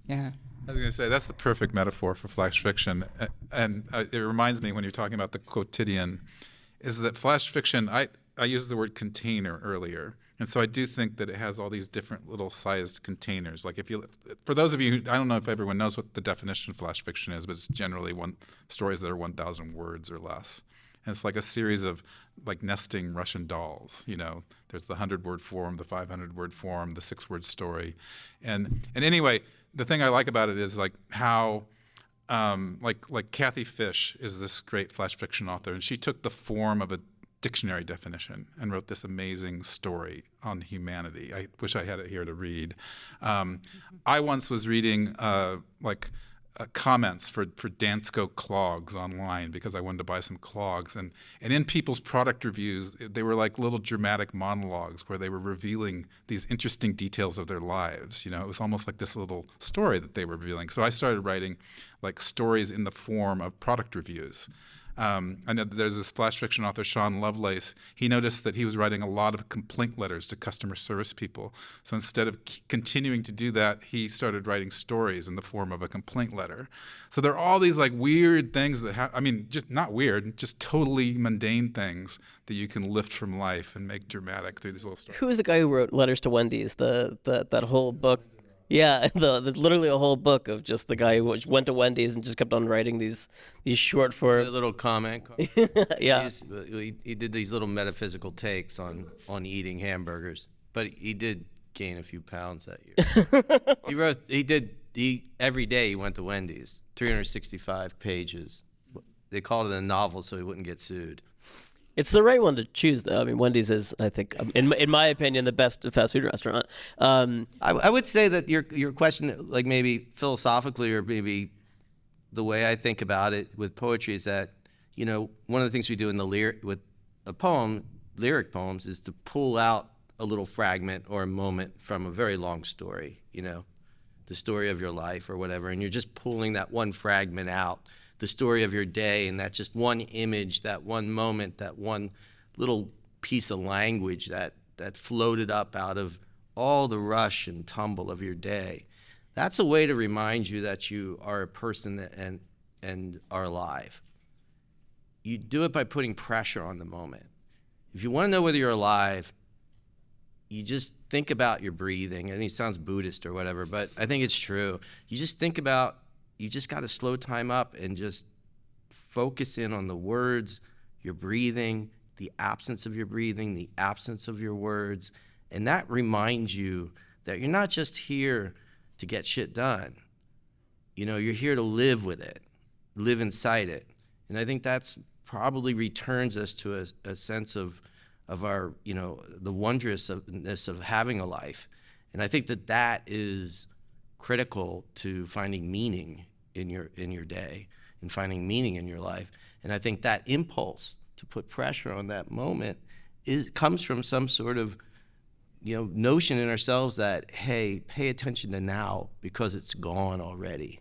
Yeah. I was going to say, that's the perfect metaphor for flash fiction. And it reminds me, when you're talking about the quotidian, is that flash fiction, I used the word container earlier. And so I do think that it has all these different little sized containers. Like for those of you, I don't know if everyone knows what the definition of flash fiction is, but it's generally stories that are 1,000 words or less. And it's like a series of like nesting Russian dolls. There's the 100-word form, the 500-word form, the 6-word story. And anyway, the thing I like about it is like how, like Kathy Fish is this great flash fiction author, and she took the form of a dictionary definition and wrote this amazing story on humanity. I wish I had it here to read. I once was reading comments for Dansko clogs online because I wanted to buy some clogs, and in people's product reviews, they were like little dramatic monologues where they were revealing these interesting details of their lives. It was almost like this little story that they were revealing. So I started writing like stories in the form of product reviews. I know that there's this flash fiction author, Sean Lovelace. He noticed that he was writing a lot of complaint letters to customer service people. So instead of continuing to do that, he started writing stories in the form of a complaint letter. So there are all these like weird things that just not weird, just totally mundane things that you can lift from life and make dramatic through these little stories. Who was the guy who wrote Letters to Wendy's? That whole book. Yeah, there's literally a whole book of just the guy who went to Wendy's and just kept on writing these short for A little comment. Yeah. He did these little metaphysical takes on eating hamburgers, but he did gain a few pounds that year. Every day he went to Wendy's, 365 pages. They called it a novel so he wouldn't get sued. It's the right one to choose, though. I mean, Wendy's is, I think, in my opinion, the best fast food restaurant. I would say that your question, like maybe philosophically or maybe the way I think about it with poetry is that, one of the things we do in with a poem, lyric poems, is to pull out a little fragment or a moment from a very long story, the story of your life or whatever, and you're just pulling that one fragment out, the story of your day, and that just one image, that one moment, that one little piece of language that floated up out of all the rush and tumble of your day. That's a way to remind you that you are a person and are alive. You do it by putting pressure on the moment. If you want to know whether you're alive, you just think about your breathing. I mean, it sounds Buddhist or whatever, but I think it's true. You just got to slow time up and just focus in on the words, your breathing, the absence of your breathing, the absence of your words. And that reminds you that you're not just here to get shit done. You're here to live with it, live inside it. And I think that's probably returns us to a sense of our, the wondrousness of having a life. And I think that is critical to finding meaning in your day and finding meaning in your life. And I think that impulse to put pressure on that moment comes from some sort of notion in ourselves that, hey, pay attention to now because it's gone already.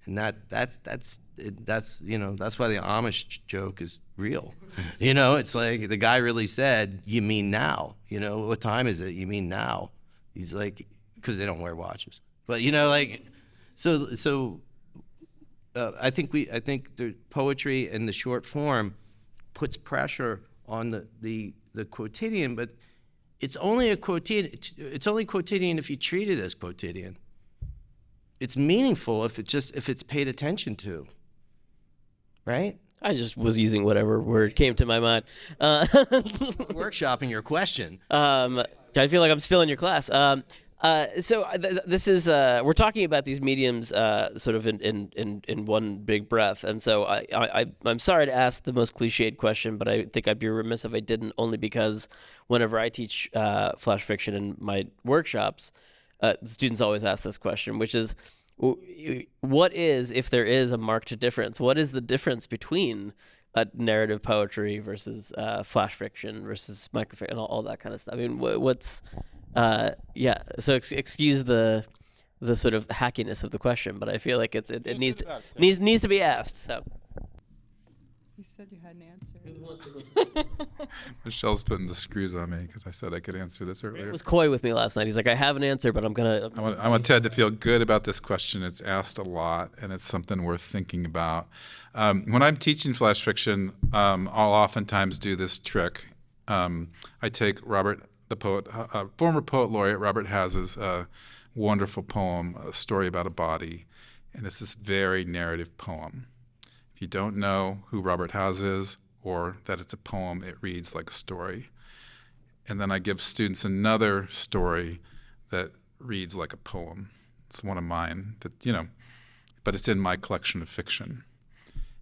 And that's why the Amish joke is real. It's like the guy really said, "You mean now? What time is it? You mean now?" He's like, because they don't wear watches. But I think the poetry and the short form puts pressure on the quotidian, but it's only a quotidian. It's only quotidian if you treat it as quotidian. It's meaningful if it's paid attention to, right? I just was using whatever word came to my mind. Workshopping your question. I feel like I'm still in your class. This is we're talking about these mediums sort of in one big breath, and so I'm sorry to ask the most cliched question, but I think I'd be remiss if I didn't. Only because whenever I teach flash fiction in my workshops, students always ask this question, which is, what is, if there is a marked difference, what is the difference between narrative poetry versus flash fiction versus microfiction and all that kind of stuff? I mean, what's so excuse the sort of hackiness of the question, but I feel like it needs to be asked. So You said you had an answer. Michelle's putting the screws on me because I said I could answer this earlier. He was coy with me last night. He's like, I have an answer, but I want Ted to feel good about this question. It's asked a lot, and it's something worth thinking about. When I'm teaching flash fiction, I'll oftentimes do this trick. I take Robert, the poet, former poet laureate Robert Haas's wonderful poem, A Story About a Body, and it's this very narrative poem. If you don't know who Robert Haas is or that it's a poem, it reads like a story. And then I give students another story that reads like a poem. It's one of mine that, but it's in my collection of fiction.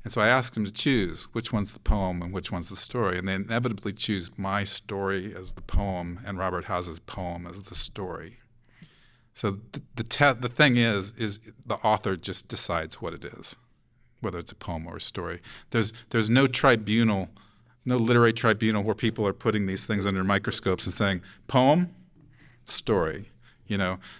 And so I ask them to choose which one's the poem and which one's the story. And they inevitably choose my story as the poem and Robert Haas's poem as the story. So the thing is the author just decides what it is, whether it's a poem or a story. There's no tribunal, no literary tribunal where people are putting these things under microscopes and saying, poem, story.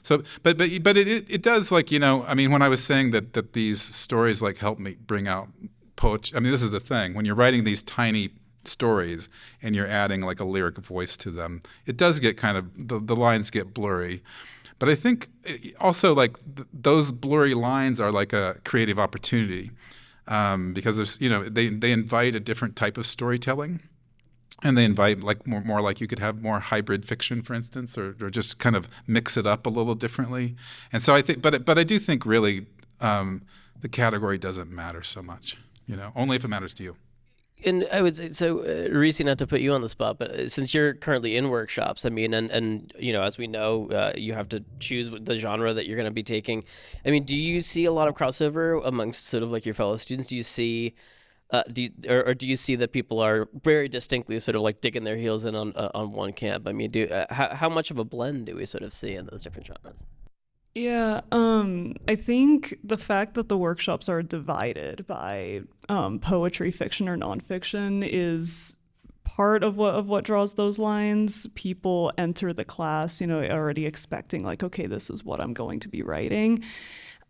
So but it does, like, I mean, when I was saying that these stories like help me bring out poetry, I mean, this is the thing, when you're writing these tiny stories and you're adding like a lyric voice to them, it does get kind of, the lines get blurry. But I think also, like, those blurry lines are like a creative opportunity, because there's, they invite a different type of storytelling. And they invite like more like you could have more hybrid fiction, for instance, or just kind of mix it up a little differently. And so I think, but I do think really the category doesn't matter so much, only if it matters to you. And I would say, so Rysi, not to put you on the spot, but since you're currently in workshops, I mean, and as we know, you have to choose the genre that you're going to be taking. I mean, do you see a lot of crossover amongst sort of like your fellow students? Do you see do you see that people are very distinctly sort of like digging their heels in on one camp? I mean, how much of a blend do we sort of see in those different genres? Yeah, I think the fact that the workshops are divided by poetry, fiction, or nonfiction is part of what draws those lines. People enter the class, already expecting like, okay, this is what I'm going to be writing.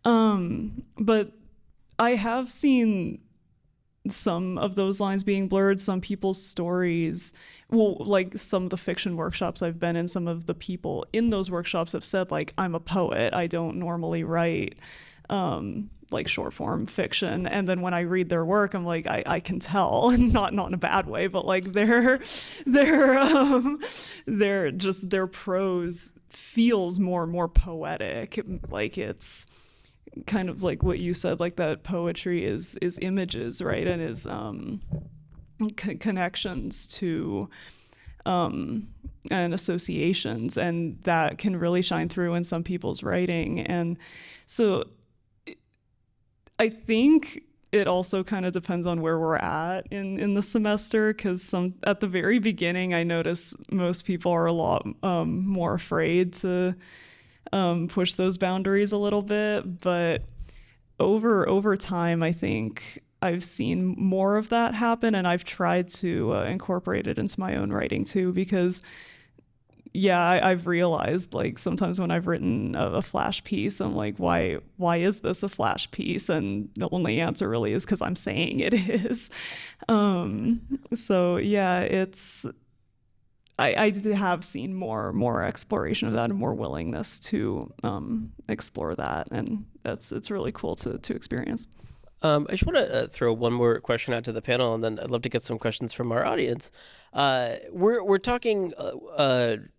But I have seen some of those lines being blurred, some people's stories, like some of the fiction workshops I've been in, some of the people in those workshops have said, like, I'm a poet, I don't normally write like short form fiction. And then when I read their work, I'm like, I can tell, not in a bad way, but like their prose feels more poetic. Like it's kind of like what you said, like that poetry is images, right? And is connections to and associations, and that can really shine through in some people's writing. And so I think it also kind of depends on where we're at in the semester, because at the very beginning I notice most people are a lot more afraid to push those boundaries a little bit, but over time, I think I've seen more of that happen, and I've tried to incorporate it into my own writing too, because I've realized, like, sometimes when I've written a flash piece, I'm like, why is this a flash piece? And the only answer really is because I'm saying it is. So yeah, it's, I have seen more exploration of that and more willingness to explore that, and it's really cool to experience. I just want to throw one more question out to the panel, and then I'd love to get some questions from our audience. We're talking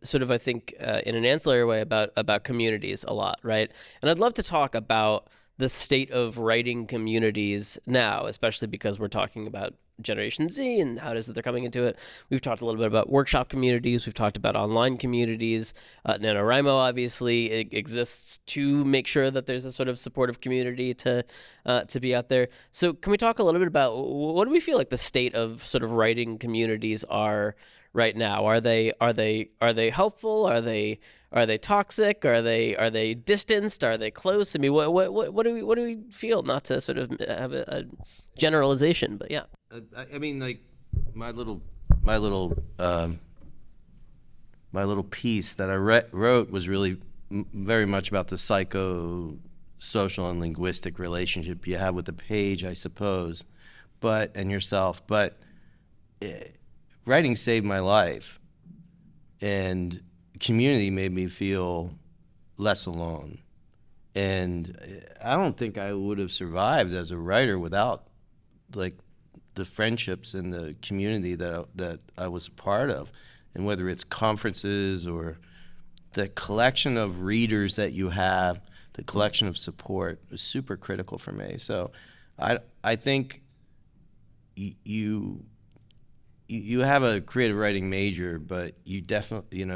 sort of, I think, in an ancillary way about communities a lot, right? And I'd love to talk about the state of writing communities now, especially because we're talking about Generation Z and how it is that they're coming into it. We've talked a little bit about workshop communities. We've talked about online communities. NaNoWriMo obviously exists to make sure that there's a sort of supportive community to be out there. So can we talk a little bit about what do we feel like the state of sort of writing communities are right now? Are they helpful? Are they toxic? Are they distanced? Are they close? I mean, what do we feel? Not to sort of have a generalization, but yeah. I mean, like my little piece that I wrote was really very much about the psycho-social and linguistic relationship you have with the page, I suppose, and yourself. But writing saved my life, and community made me feel less alone. And I don't think I would have survived as a writer without, like, the friendships and the community that I was a part of. And whether it's conferences or the collection of readers that you have, the collection of support was super critical for me. So I think you have a creative writing major, but you definitely,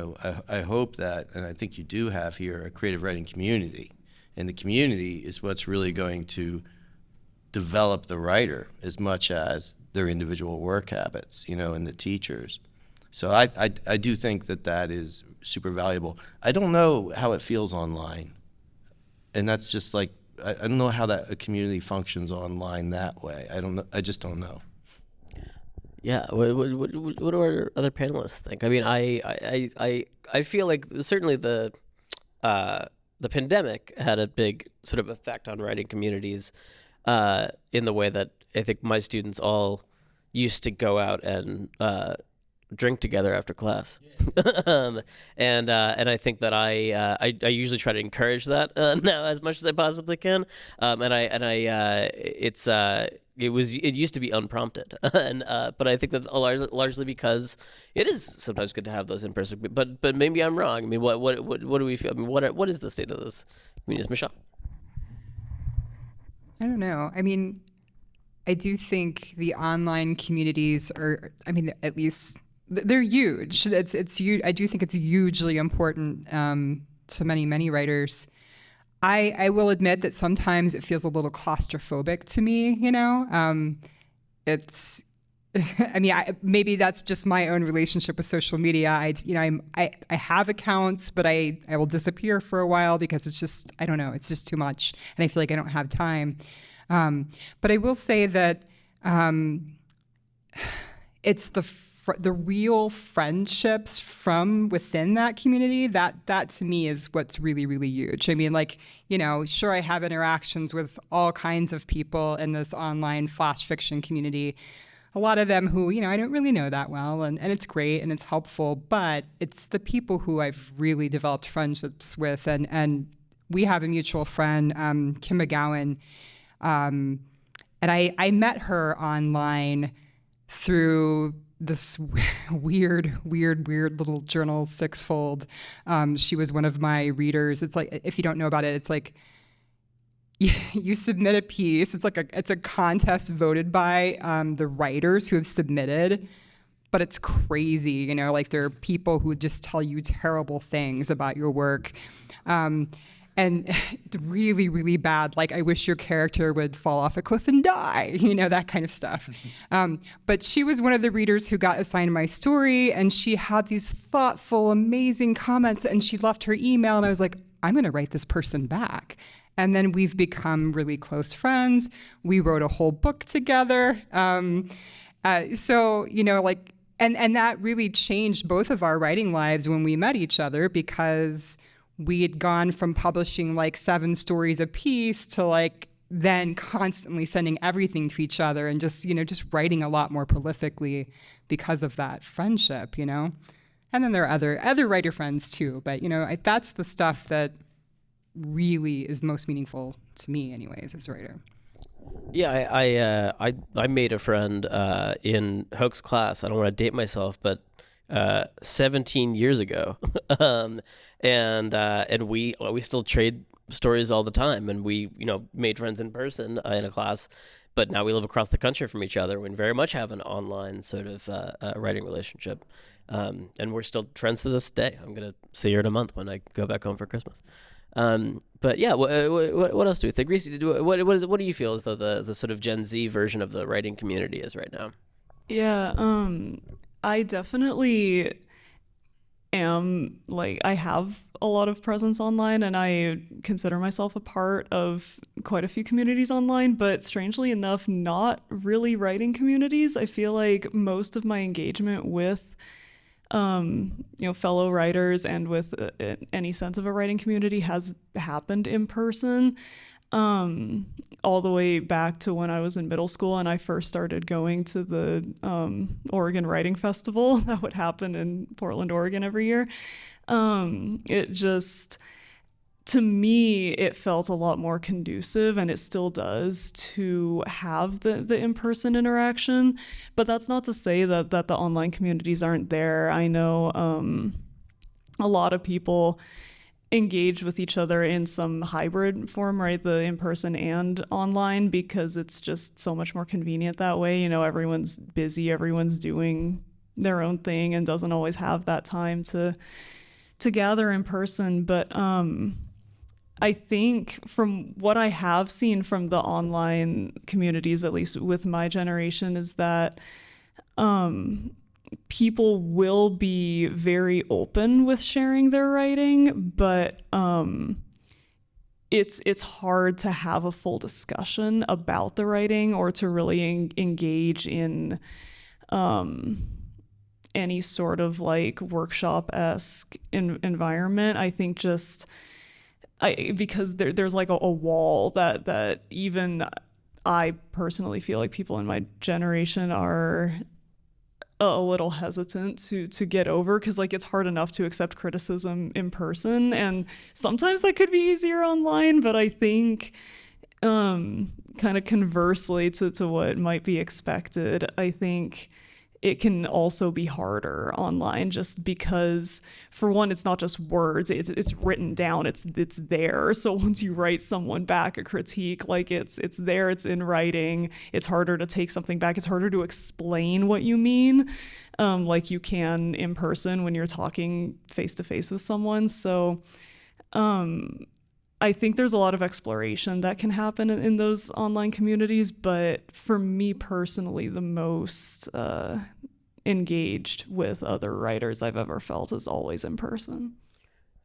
I hope that, and I think you do have here, a creative writing community. And the community is what's really going to develop the writer as much as their individual work habits, and the teachers. So I do think that is super valuable. I don't know how it feels online. And that's just like, I don't know how a community functions online that way. I don't know. I just don't know. Yeah, what do our other panelists think? I mean, I feel like certainly the pandemic had a big sort of effect on writing communities in the way that I think my students all used to go out and drink together after class. And I think that I usually try to encourage that now as much as I possibly can. It used to be unprompted, but I think that largely because it is sometimes good to have those in person. But maybe I'm wrong. I mean, what do we feel? I mean, what is the state of this community, Michelle? I don't know. I mean, I do think the online communities are, I mean, at least they're huge. It's huge. I do think it's hugely important to many writers. I will admit that sometimes it feels a little claustrophobic to me. It's. I mean, maybe that's just my own relationship with social media. I have accounts, but I will disappear for a while because it's just, I don't know, it's just too much, and I feel like I don't have time. But I will say that it's the real friendships from within that community that to me is what's really, really huge. I mean, like, sure, I have interactions with all kinds of people in this online flash fiction community. A lot of them who, I don't really know that well, and it's great and it's helpful, but it's the people who I've really developed friendships with, and we have a mutual friend, Kim McGowan, and I met her online through this weird little journal, Sixfold. She was one of my readers. It's like, if you don't know about it, it's like, you submit a piece. It's a contest voted by the writers who have submitted, but it's crazy. Like, there are people who just tell you terrible things about your work, and really, really bad. Like, I wish your character would fall off a cliff and die. That kind of stuff. But she was one of the readers who got assigned my story, and she had these thoughtful, amazing comments. And she left her email, and I was like, I'm going to write this person back. And then we've become really close friends. We wrote a whole book together. So, and that really changed both of our writing lives when we met each other, because we had gone from publishing like 7 stories a piece to like then constantly sending everything to each other and just writing a lot more prolifically because of that friendship, And then there are other writer friends too, but that's the stuff that really is most meaningful to me anyways as a writer. Yeah, I made a friend in Hoch's class. I don't want to date myself, but 17 years ago, and we still trade stories all the time, and we made friends in person in a class, but now we live across the country from each other and very much have an online sort of writing relationship, and we're still friends to this day. I'm gonna see her in a month when I go back home for Christmas. But yeah, what else do we think? Rysi, what do you feel as though the sort of Gen Z version of the writing community is right now? Yeah, I definitely am, like, I have a lot of presence online, and I consider myself a part of quite a few communities online, but strangely enough, not really writing communities. I feel like most of my engagement with fellow writers and with any sense of a writing community has happened in person, all the way back to when I was in middle school and I first started going to the Oregon Writing Festival that would happen in Portland, Oregon every year. It just, to me, it felt a lot more conducive, and it still does, to have the in-person interaction. But that's not to say that the online communities aren't there. I know a lot of people engage with each other in some hybrid form, right? The in-person and online, because it's just so much more convenient that way. Everyone's busy, everyone's doing their own thing and doesn't always have that time to gather in person. But I think from what I have seen from the online communities, at least with my generation, is that people will be very open with sharing their writing, but it's hard to have a full discussion about the writing or to really engage in any sort of like workshop-esque environment. I think just because there's like a wall that even I personally feel like people in my generation are a little hesitant to get over, because like it's hard enough to accept criticism in person, and sometimes that could be easier online. But I think kind of conversely to what might be expected, I think it can also be harder online, just because, for one, it's not just words, it's written down, it's there. So once you write someone back a critique, like it's there, it's in writing, it's harder to take something back, it's harder to explain what you mean, like you can in person when you're talking face to face with someone. So I think there's a lot of exploration that can happen in those online communities, but for me personally, the most engaged with other writers I've ever felt is always in person.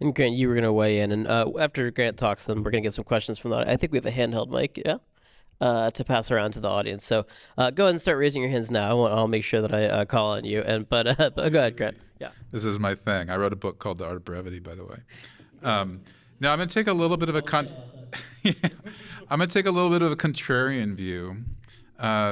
And Grant, you were going to weigh in, and after Grant talks, then we're going to get some questions from the audience. I think we have a handheld mic, to pass around to the audience. So go ahead and start raising your hands now. I'll make sure that I call on you. But go ahead, Grant. Yeah. This is my thing. I wrote a book called The Art of Brevity, by the way. Now I'm going to take a little bit of a contrarian view,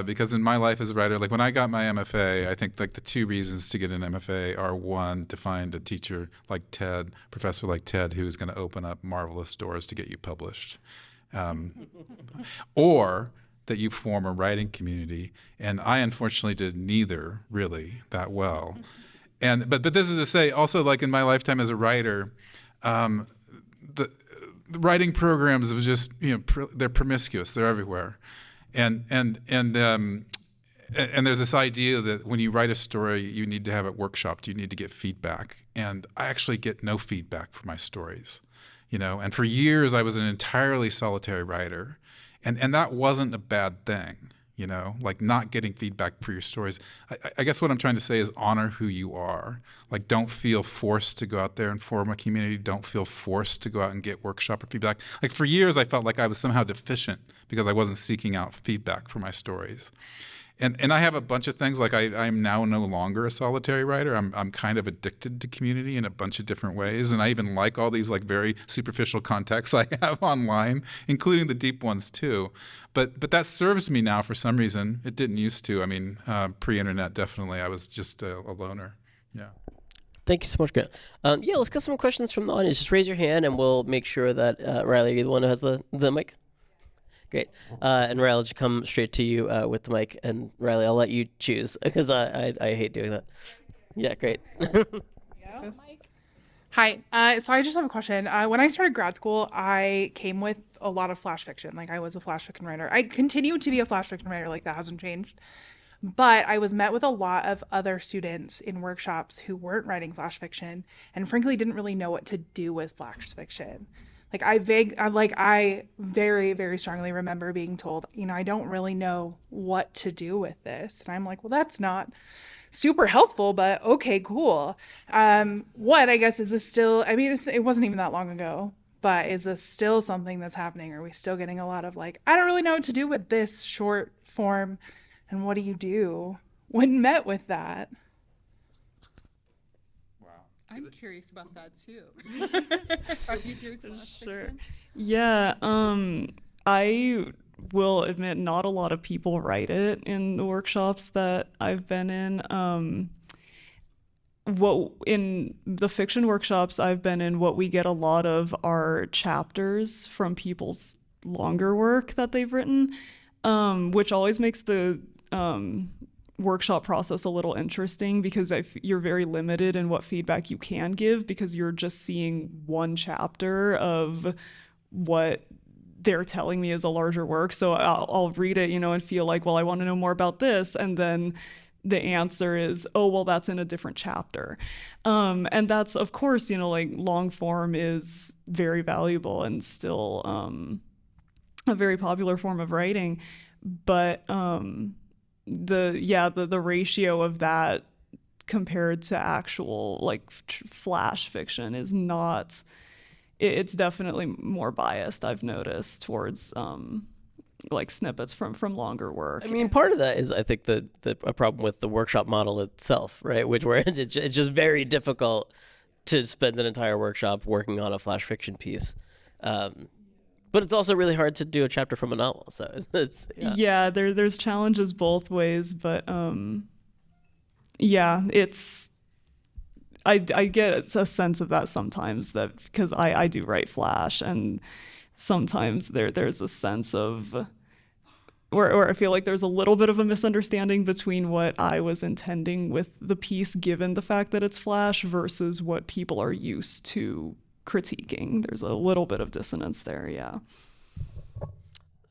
because in my life as a writer, like when I got my MFA, I think like the two reasons to get an MFA are, one, to find a teacher like Ted, professor like Ted, who's going to open up marvelous doors to get you published, or that you form a writing community. And I unfortunately did neither really that well. But this is to say, also, like in my lifetime as a writer, the writing programs was just, they're promiscuous, they're everywhere, and there's this idea that when you write a story, you need to have it workshopped, you need to get feedback, and I actually get no feedback for my stories, and for years I was an entirely solitary writer, and that wasn't a bad thing. Like not getting feedback for your stories. I guess what I'm trying to say is honor who you are. Like, don't feel forced to go out there and form a community. Don't feel forced to go out and get workshop or feedback. Like for years, I felt like I was somehow deficient because I wasn't seeking out feedback for my stories. And I have a bunch of things, like I'm now no longer a solitary writer. I'm kind of addicted to community in a bunch of different ways. And I even like all these like very superficial contexts I have online, including the deep ones too. But that serves me now for some reason. It didn't used to. I mean, pre-internet, definitely. I was just a loner. Yeah. Thank you so much, Grant. Let's get some questions from the audience. Just raise your hand and we'll make sure that, Riley, you're the one who has the mic. Great. And Riley, I'll just come straight to you with the mic. And Riley, I'll let you choose because I hate doing that. Yeah, great. Hi. So I just have a question. When I started grad school, I came with a lot of flash fiction. Like I was a flash fiction writer. I continue to be a flash fiction writer. Like that hasn't changed. But I was met with a lot of other students in workshops who weren't writing flash fiction and frankly didn't really know what to do with flash fiction. Like I very, very strongly remember being told, I don't really know what to do with this. And I'm like, well, that's not super helpful, but okay, cool. What I guess is this still, it wasn't even that long ago, but is this still something that's happening? Are we still getting a lot of like, I don't really know what to do with this short form, and what do you do when met with that? Wow. I'm curious about that too. Are you doing flash fiction? Yeah, I will admit not a lot of people write it in the workshops that I've been in. In the fiction workshops I've been in, what we get a lot of are chapters from people's longer work that they've written, which always makes the workshop process a little interesting because you're very limited in what feedback you can give because you're just seeing one chapter of what they're telling me is a larger work. So I'll read it, and feel like, well, I want to know more about this. And then the answer is, oh, well, that's in a different chapter. And that's, of course, like long form is very valuable and still a very popular form of writing. But the ratio of that compared to actual like flash fiction is not, it's definitely more biased, I've noticed, towards like snippets from longer work. I mean, part of that is, I think, a problem with the workshop model itself, right? Where it's just very difficult to spend an entire workshop working on a flash fiction piece. But it's also really hard to do a chapter from a novel. So it's yeah, there's challenges both ways, but it's I get a sense of that sometimes, that because I do write flash, and sometimes there's a sense of where I feel like there's a little bit of a misunderstanding between what I was intending with the piece given the fact that it's flash versus what people are used to critiquing. There's a little bit of dissonance there, yeah.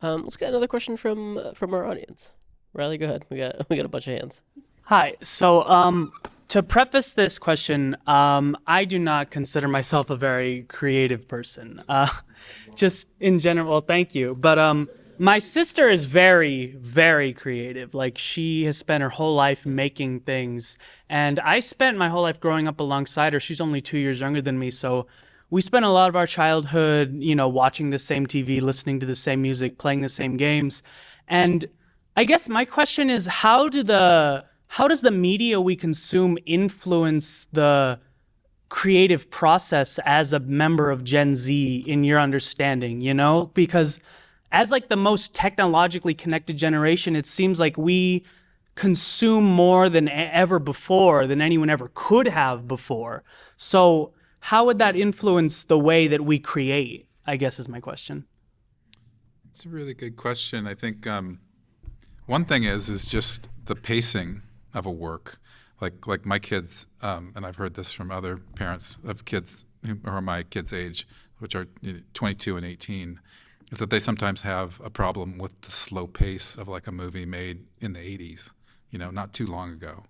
Let's get another question from our audience. Riley, go ahead. We got a bunch of hands. Hi. So to preface this question, I do not consider myself a very creative person. Just in general, thank you. But my sister is very, very creative. Like, she has spent her whole life making things. And I spent my whole life growing up alongside her. She's only 2 years younger than me. So we spent a lot of our childhood, watching the same TV, listening to the same music, playing the same games. And I guess my question is, how does the media we consume influence the creative process as a member of Gen Z in your understanding, Because as like the most technologically connected generation, it seems like we consume more than ever before, than anyone ever could have before. So how would that influence the way that we create, I guess is my question. It's a really good question. I think one thing is just the pacing of a work. Like my kids, and I've heard this from other parents of kids who are my kids' age, which are 22 and 18, is that they sometimes have a problem with the slow pace of like a movie made in the 80s, not too long ago.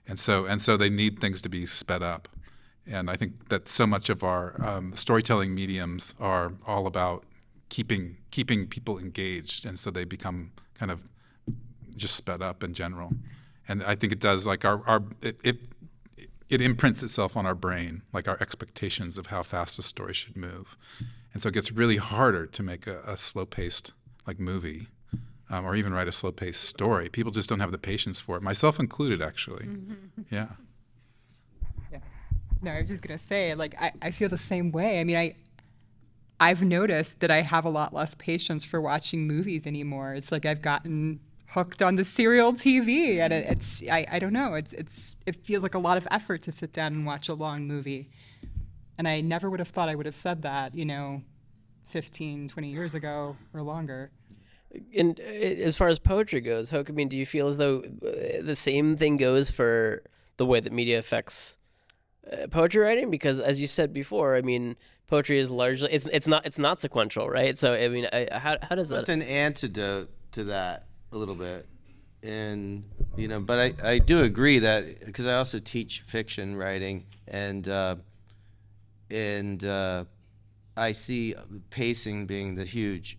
And so they need things to be sped up. And I think that so much of our storytelling mediums are all about keeping people engaged, and so they become kind of just sped up in general. And I think it does, like it imprints itself on our brain, like our expectations of how fast a story should move. And so it gets really harder to make a slow-paced like movie, or even write a slow-paced story. People just don't have the patience for it, myself included, actually. Mm-hmm. Yeah. No, I was just gonna say, like, I feel the same way. I mean, I've noticed that I have a lot less patience for watching movies anymore. It's like I've gotten hooked on the serial TV, and I don't know. It feels like a lot of effort to sit down and watch a long movie. And I never would have thought I would have said that, 15, 20 years ago or longer. as far as poetry goes, Hoch, I mean, do you feel as though the same thing goes for the way that media affects poetry writing? Because as you said before, I mean, poetry is largely it's not sequential, right? So I mean, how does that? Just an antidote to that a little bit, and but I do agree that, because I also teach fiction writing, and I see pacing being a huge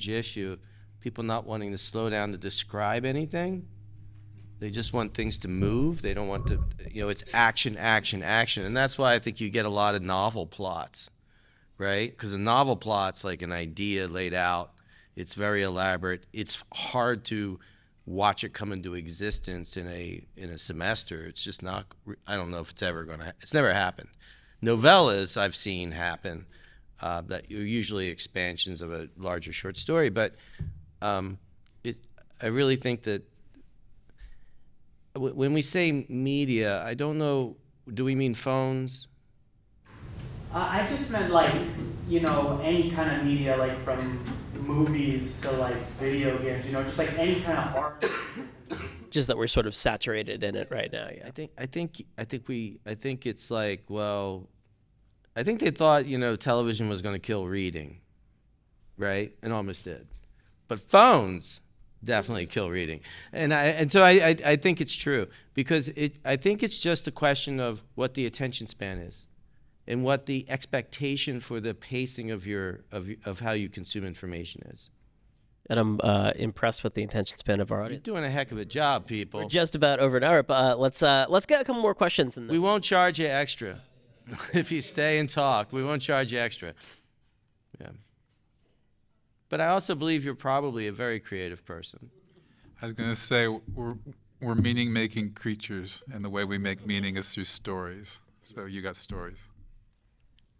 issue. People not wanting to slow down to describe anything. They just want things to move. They don't want to, it's action, action, action. And that's why I think you get a lot of novel plots, right? Because a novel plot's like an idea laid out. It's very elaborate. It's hard to watch it come into existence in a semester. It's just not, I don't know if it's ever it's never happened. Novellas I've seen happen, that are usually expansions of a larger short story. But I really think that when we say media, I don't know, do we mean phones? I just meant like, any kind of media, like from movies to like video games, just like any kind of art. Just that we're sort of saturated in it right now. Yeah. I think it's like, well, I think they thought, television was going to kill reading, right? And almost did. But phones definitely kill reading. And so I think it's true, because I think it's just a question of what the attention span is and what the expectation for the pacing of how you consume information is. And I'm impressed with the attention span of our audience. You're doing a heck of a job, people. We're just about over an hour, but let's get a couple more questions. We won't charge you extra if you stay and talk. We won't charge you extra. Yeah. But I also believe you're probably a very creative person. I was going to say we're meaning-making creatures, and the way we make meaning is through stories. So you got stories.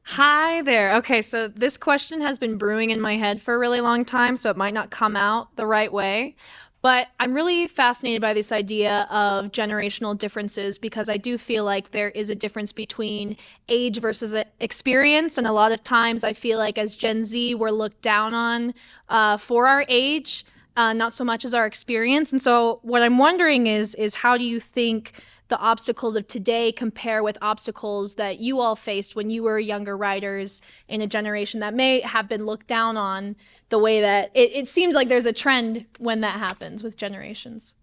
Hi there. Okay, so this question has been brewing in my head for a really long time, so it might not come out the right way. But I'm really fascinated by this idea of generational differences, because I do feel like there is a difference between age versus experience. And a lot of times I feel like as Gen Z, we're looked down on for our age, not so much as our experience. And so what I'm wondering is how do you think the obstacles of today compare with obstacles that you all faced when you were younger writers in a generation that may have been looked down on, the way that it seems like there's a trend when that happens with generations?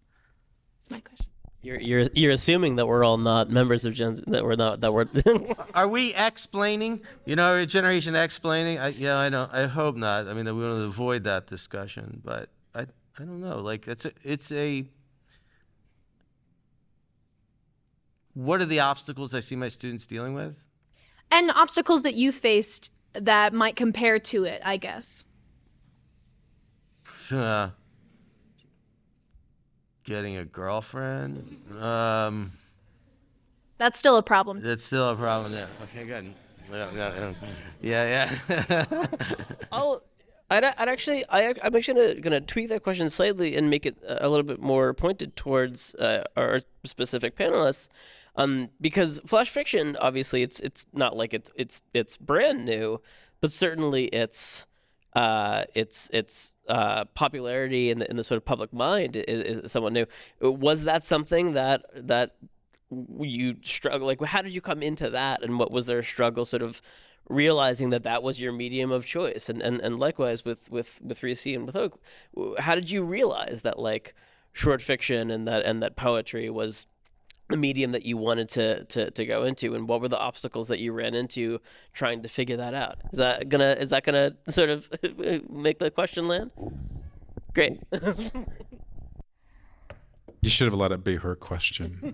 That's my question. You're assuming that we're all not members of Gen Z, that we're Are we explaining? Generation explaining? I know. I hope not. I mean, we want to avoid that discussion, but I don't know. Like it's a what are the obstacles I see my students dealing with? And obstacles that you faced that might compare to it, I guess. Getting a girlfriend. That's still a problem. That's still a problem. Yeah. Okay, good. Yeah. I'm actually gonna tweak that question slightly and make it a little bit more pointed towards our specific panelists. Because flash fiction, obviously, it's not like it's brand new, but certainly its popularity in the sort of public mind is somewhat new. Was that something that you struggle? Like, how did you come into that, and what was their struggle, sort of realizing that was your medium of choice? And likewise with Rysi and with Hoch, how did you realize that like short fiction and that poetry was the medium that you wanted to go into, and what were the obstacles that you ran into trying to figure that out? Is that gonna sort of make the question land? Great. You should have let it be her question.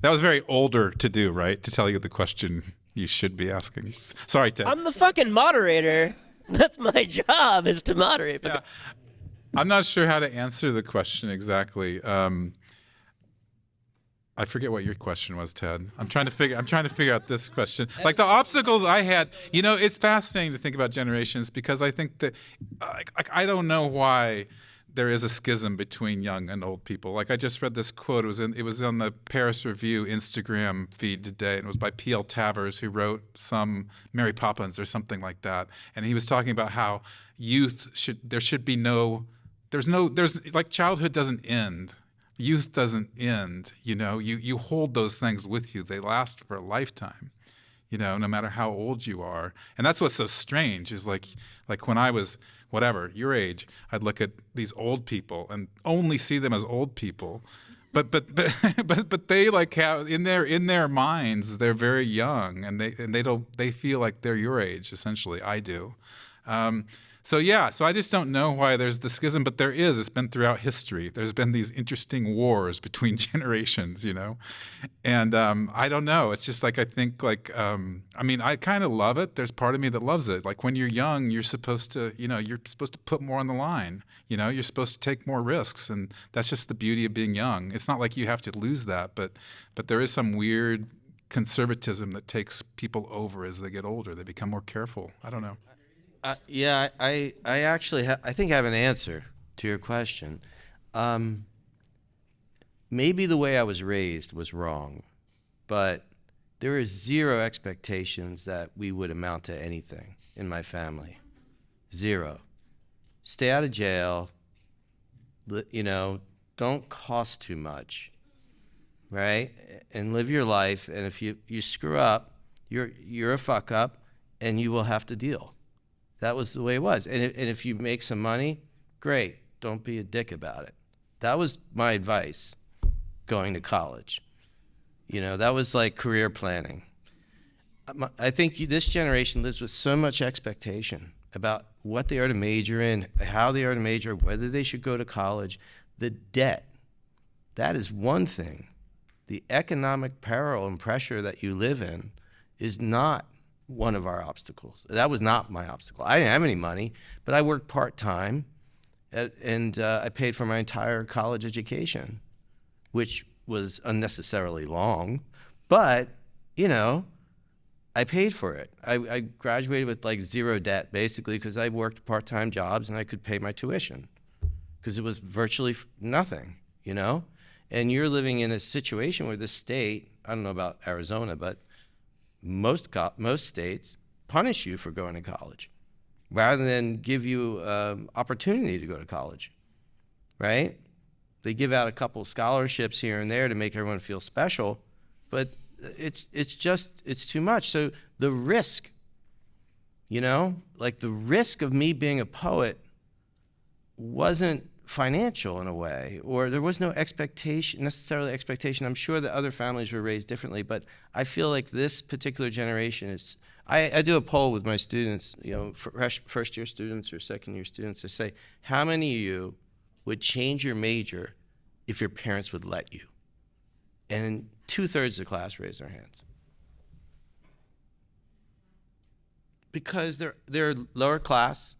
That was very older to do, right? To tell you the question you should be asking. Sorry, Ted. I'm the fucking moderator. That's my job, is to moderate. Yeah. I'm not sure how to answer the question exactly. I forget what your question was, Ted. I'm trying to figure out this question. Like the obstacles I had, it's fascinating to think about generations, because I think that I don't know why there is a schism between young and old people. Like I just read this quote. It was on the Paris Review Instagram feed today, and it was by P.L. Tavers, who wrote some Mary Poppins or something like that. And he was talking about how there's like childhood doesn't end. Youth doesn't end. You hold those things with you. They last for a lifetime. No matter how old you are. And that's what's so strange is like when I was, whatever, your age, I'd look at these old people and only see them as old people. But they like have in their minds, they're very young and they feel like they're your age, essentially. I do. So I just don't know why there's the schism, but there is. It's been throughout history. There's been these interesting wars between generations, and I don't know. It's just like I think I kind of love it. There's part of me that loves it. Like when you're young, you're supposed to put more on the line. You're supposed to take more risks, and that's just the beauty of being young. It's not like you have to lose that, but there is some weird conservatism that takes people over as they get older. They become more careful. I don't know. I actually I think I have an answer to your question. Maybe the way I was raised was wrong, but there is zero expectations that we would amount to anything in my family. Zero. Stay out of jail. Don't cost too much, right? And live your life. And if you screw up, you're a fuck up, and you will have to deal. That was the way it was. And if you make some money, great. Don't be a dick about it. That was my advice going to college. That was like career planning. I think this generation lives with so much expectation about what they are to major in, how they are to major, whether they should go to college. The debt, that is one thing. The economic peril and pressure that you live in is not one of our obstacles. That was not my obstacle. I didn't have any money, but I worked part-time, and I paid for my entire college education, which was unnecessarily long, but, I paid for it. I graduated with like zero debt, basically, because I worked part-time jobs and I could pay my tuition, because it was virtually nothing, And you're living in a situation where the state, I don't know about Arizona, but most states punish you for going to college rather than give you opportunity to go to college, right? They give out a couple of scholarships here and there to make everyone feel special, but it's too much. So the risk, like the risk of me being a poet wasn't financial in a way, or there was no necessarily expectation. I'm sure that other families were raised differently, but I feel like this particular generation is, I do a poll with my students, first year students or second year students. I say, how many of you would change your major if your parents would let you? And 2/3 of the class raised their hands. Because they're lower class,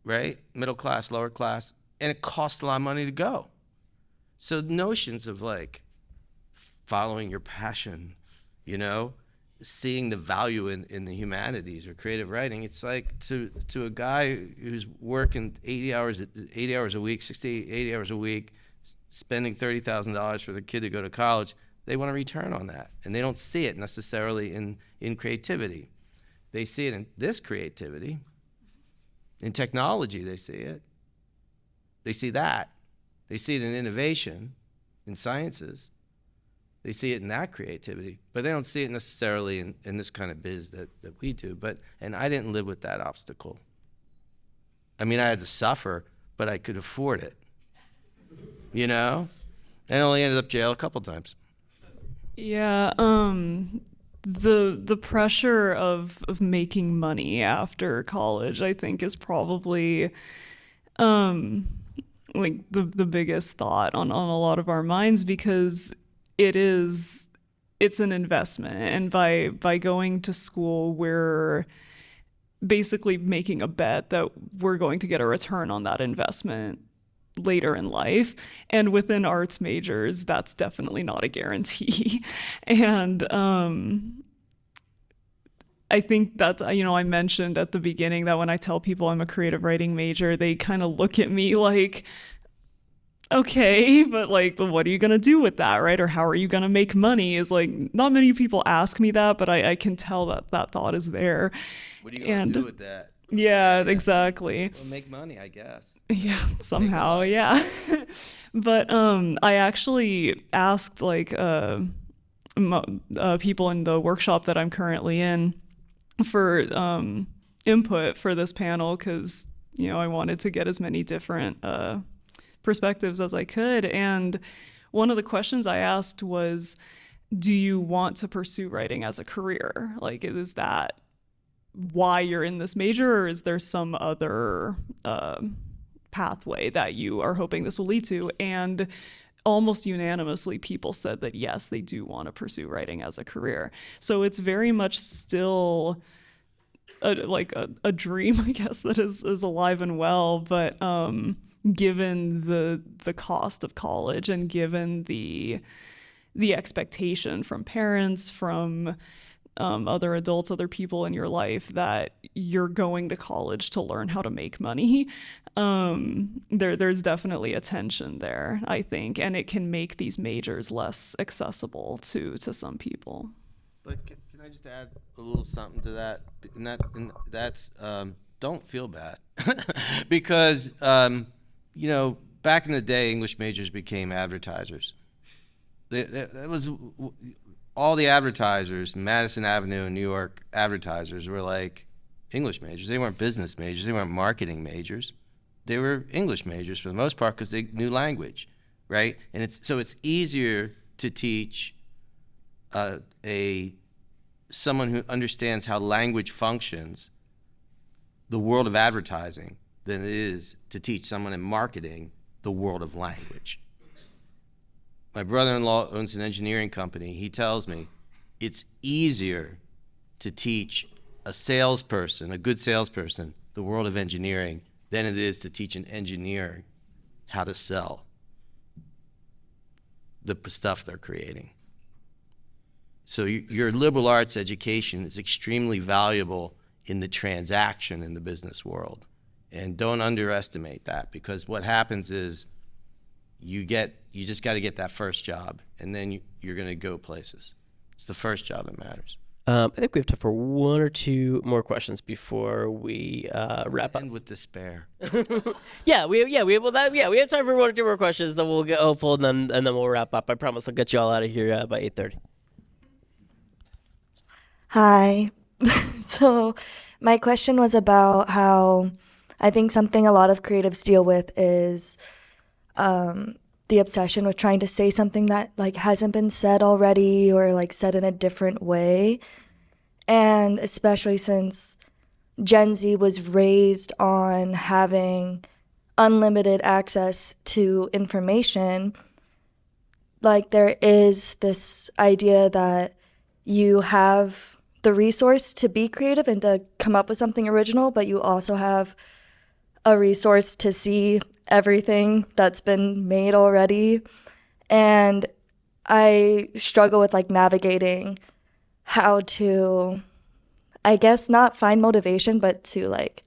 right? Middle class, lower class, and it costs a lot of money to go. So notions of like following your passion, seeing the value in the humanities or creative writing, it's like to a guy who's working 80 hours a week, 60, 80 hours a week, spending $30,000 for the kid to go to college, they want a return on that. And they don't see it necessarily in creativity. They see it in this creativity. In technology, they see it. They see that. They see it in innovation, in sciences. They see it in that creativity, but they don't see it necessarily in this kind of biz that we do. And I didn't live with that obstacle. I mean, I had to suffer, but I could afford it. And I only ended up jail a couple times. Yeah, the pressure of making money after college, I think, is probably like the biggest thought on a lot of our minds, because it's an investment, and by going to school, we're basically making a bet that we're going to get a return on that investment later in life. And within arts majors, that's definitely not a guarantee. And I think that's, I mentioned at the beginning that when I tell people I'm a creative writing major, they kind of look at me like, okay, but like, what are you going to do with that, right? Or how are you going to make money? Is like, not many people ask me that, but I can tell that that thought is there. What are you going to do with that? Yeah, exactly. Well, make money, I guess. Yeah, somehow, yeah. But I actually asked like people in the workshop that I'm currently in for input for this panel because I wanted to get as many different perspectives as I could. And one of the questions I asked was, do you want to pursue writing as a career? Like, is that why you're in this major, or is there some other pathway that you are hoping this will lead to? And almost unanimously, people said that yes, they do want to pursue writing as a career. So it's very much still a dream, I guess, that is alive and well. But given the cost of college and given the expectation from parents, from other adults, other people in your life, that you're going to college to learn how to make money, there's definitely a tension there, I think, and it can make these majors less accessible to some people. But can I just add a little something to that? And that's don't feel bad, because back in the day, English majors became advertisers. That was all the advertisers, Madison Avenue and New York advertisers, were like English majors. They weren't business majors. They weren't marketing majors. They were English majors for the most part because they knew language, right? And it's easier to teach someone who understands how language functions, the world of advertising, than it is to teach someone in marketing the world of language. My brother-in-law owns an engineering company. He tells me it's easier to teach a salesperson, a good salesperson, the world of engineering than it is to teach an engineer how to sell the stuff they're creating. So your liberal arts education is extremely valuable in the transaction in the business world. And don't underestimate that, because what happens is you just got to get that first job, and then you're going to go places. It's the first job that matters. I think we have time for one or two more questions before we wrap up. End with despair. We have time for one or two more questions. Then we'll get hopeful, and then we'll wrap up. I promise I'll get you all out of here by 8:30. Hi. So my question was about how I think something a lot of creatives deal with is the obsession with trying to say something that like hasn't been said already, or like said in a different way. And especially since Gen Z was raised on having unlimited access to information, like there is this idea that you have the resource to be creative and to come up with something original, but you also have a resource to see everything that's been made already. And I struggle with like navigating how to, I guess, not find motivation, but to like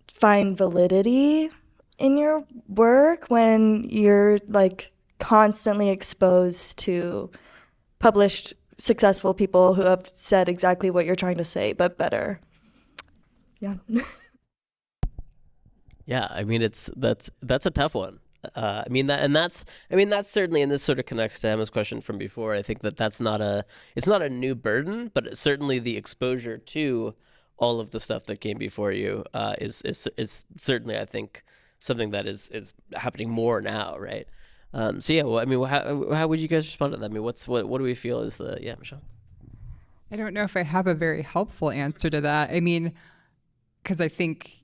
find validity in your work when you're like constantly exposed to published successful people who have said exactly what you're trying to say, but better. Yeah. Yeah, I mean that's a tough one. That's certainly, and this sort of connects to Emma's question from before. I think it's not a new burden, but certainly the exposure to all of the stuff that came before you is certainly, I think, something that is happening more now, right? How would you guys respond to that? I mean, what do we feel is Michelle? I don't know if I have a very helpful answer to that. I mean, because I think,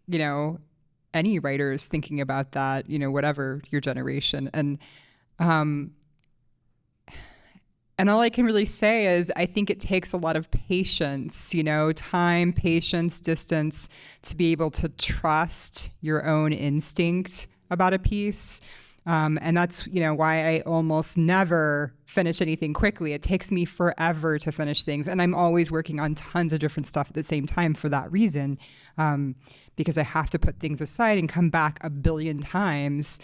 any writer is thinking about that, whatever your generation. And all I can really say is I think it takes a lot of patience, time, patience, distance, to be able to trust your own instinct about a piece. And that's, why I almost never finish anything quickly. It takes me forever to finish things. And I'm always working on tons of different stuff at the same time for that reason, because I have to put things aside and come back a billion times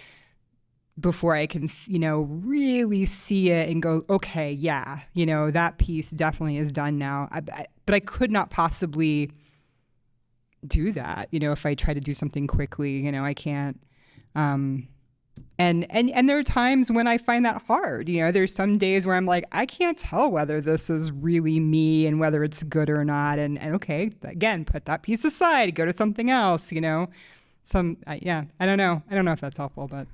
before I can, really see it and go, okay, yeah, that piece definitely is done now. But I could not possibly do that, if I try to do something quickly, I can't. And there are times when I find that hard. There's some days where I'm like, I can't tell whether this is really me and whether it's good or not. And okay, again, put that piece aside, go to something else. Yeah, I don't know. I don't know if that's helpful, but.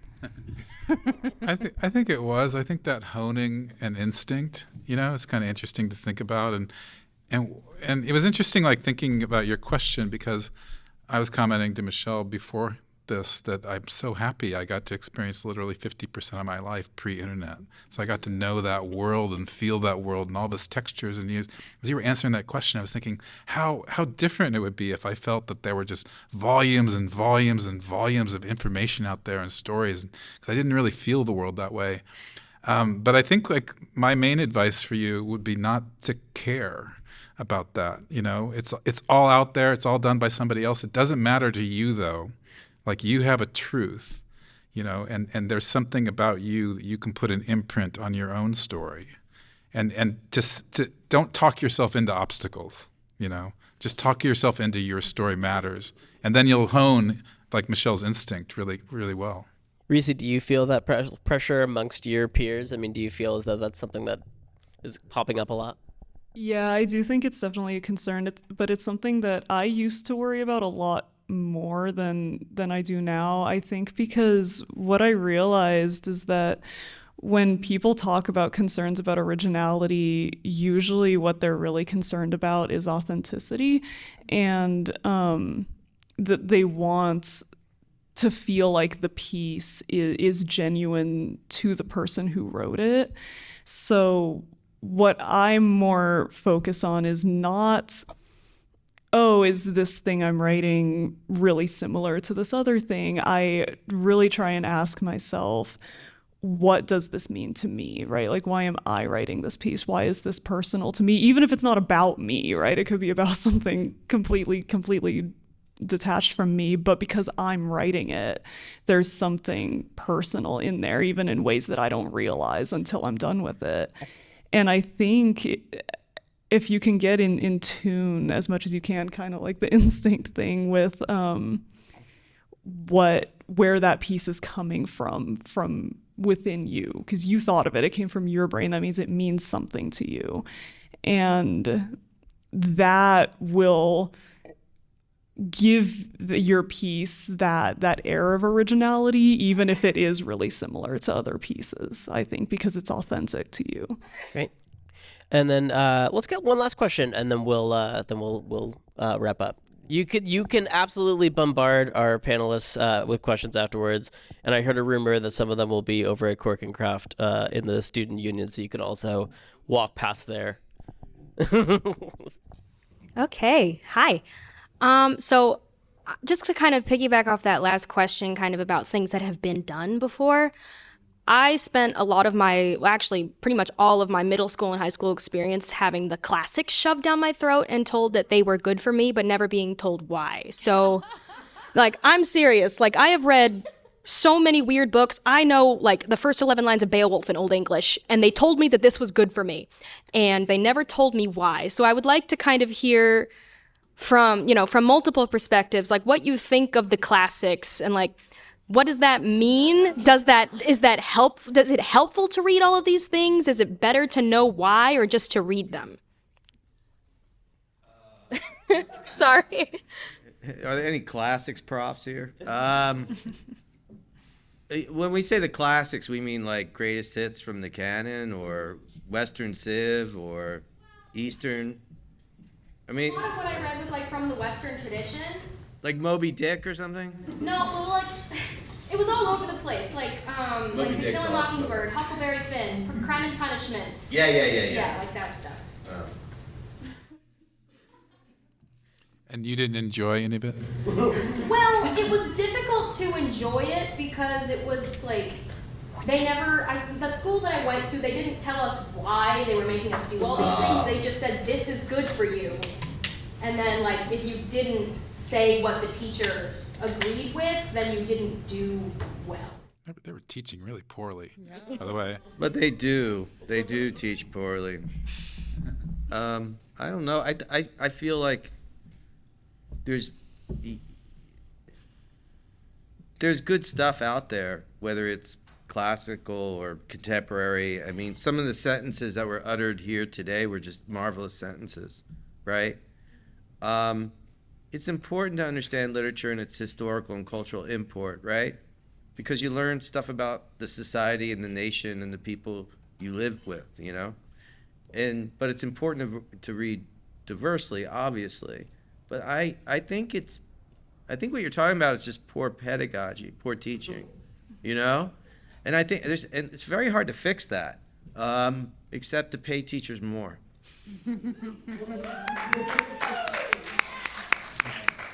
I think it was. I think that honing an instinct, it's kind of interesting to think about, and it was interesting, like thinking about your question, because I was commenting to Michelle before this that I'm so happy I got to experience literally 50% of my life pre-internet. So I got to know that world and feel that world and all those textures and use. As you were answering that question, I was thinking how different it would be if I felt that there were just volumes and volumes and volumes of information out there and stories, because I didn't really feel the world that way. But I think like my main advice for you would be not to care about that. It's all out there. It's all done by somebody else. It doesn't matter to you though. Like you have a truth, and there's something about you that you can put an imprint on your own story, and just don't talk yourself into obstacles, just talk yourself into your story matters, and then you'll hone like Michelle's instinct really, really well. Rysi, do you feel that pressure amongst your peers? I mean, do you feel as though that's something that is popping up a lot? Yeah, I do think it's definitely a concern, but it's something that I used to worry about a lot more than I do now, I think, because what I realized is that when people talk about concerns about originality, usually what they're really concerned about is authenticity, and that they want to feel like the piece is genuine to the person who wrote it. So what I'm more focused on is not, oh, is this thing I'm writing really similar to this other thing? I really try and ask myself, what does this mean to me, right? Like, why am I writing this piece? Why is this personal to me? Even if it's not about me, right? It could be about something completely detached from me, but because I'm writing it, there's something personal in there, even in ways that I don't realize until I'm done with it. And I think if you can get in tune as much as you can, kind of like the instinct thing with where that piece is coming from within you, because you thought of it came from your brain, that means it means something to you, and that will give your piece that air of originality, even if it is really similar to other pieces, I think, because it's authentic to you. Great. And then let's get one last question, and then we'll wrap up. You can absolutely bombard our panelists with questions afterwards. And I heard a rumor that some of them will be over at Cork and Craft in the student union, so you can also walk past there. Okay. Hi. So just to kind of piggyback off that last question, kind of about things that have been done before, I spent a lot of pretty much all of my middle school and high school experience having the classics shoved down my throat and told that they were good for me, but never being told why. So, like, I'm serious. Like, I have read so many weird books. I know, like, the first 11 lines of Beowulf in Old English, and they told me that this was good for me, and they never told me why. So I would like to kind of hear from multiple perspectives, like, what you think of the classics, and, like, what does that mean? Does it helpful to read all of these things? Is it better to know why or just to read them? Sorry. Are there any classics profs here? When we say the classics, we mean like greatest hits from the canon, or Western Civ, or Eastern. I mean, a lot of what I read was like from the Western tradition. Like Moby Dick or something? No, well, like, it was all over the place. Like, Moby To Dick's Kill a awesome. Mockingbird, Huckleberry Finn, Crime and Punishment. Yeah. Yeah, like that stuff. And you didn't enjoy any of it? Well, it was difficult to enjoy it because it was like, they never, the school that I went to, they didn't tell us why they were making us do all these things. They just said, this is good for you. And then, like, if you didn't say what the teacher agreed with, then you didn't do well. They were teaching really poorly, by the way. But they do teach poorly. I don't know. I feel like there's good stuff out there, whether it's classical or contemporary. I mean, some of the sentences that were uttered here today were just marvelous sentences, right? It's important to understand literature and its historical and cultural import, right? Because you learn stuff about the society and the nation and the people you live with, you know? But it's important to read diversely, obviously. But I think what you're talking about is just poor pedagogy, poor teaching, you know? And I think and it's very hard to fix that, except to pay teachers more.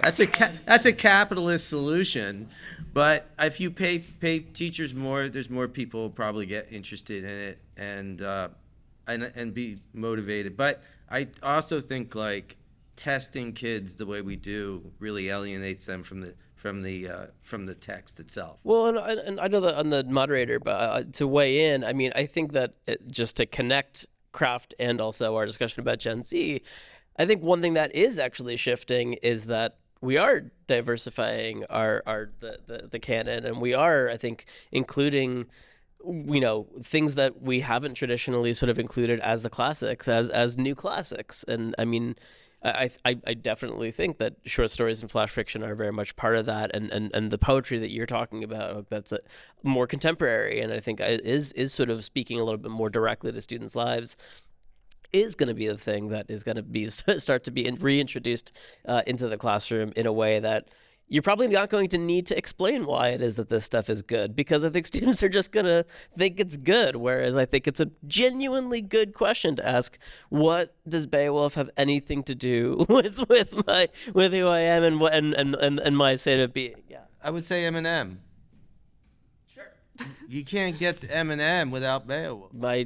That's a capitalist solution, but if you pay teachers more, there's more people who probably get interested in it and be motivated. But I also think like testing kids the way we do really alienates them from the text itself. Well, and I know that on the moderator, but to weigh in, I mean, I think that just to connect craft and also our discussion about Gen Z, I think one thing that is actually shifting is that we are diversifying the canon, and we are, I think, including, you know, things that we haven't traditionally sort of included as the classics, as new classics. And I mean, I definitely think that short stories and flash fiction are very much part of that, and the poetry that you're talking about, that's more contemporary, and I think is sort of speaking a little bit more directly to students' lives, is going to be the thing that is going to be start to be reintroduced into the classroom in a way that you're probably not going to need to explain why it is that this stuff is good, because I think students are just going to think it's good, whereas I think it's a genuinely good question to ask, what does Beowulf have anything to do with who I am and my state of being? Yeah, I would say Eminem. You can't get to Eminem without Beowulf. My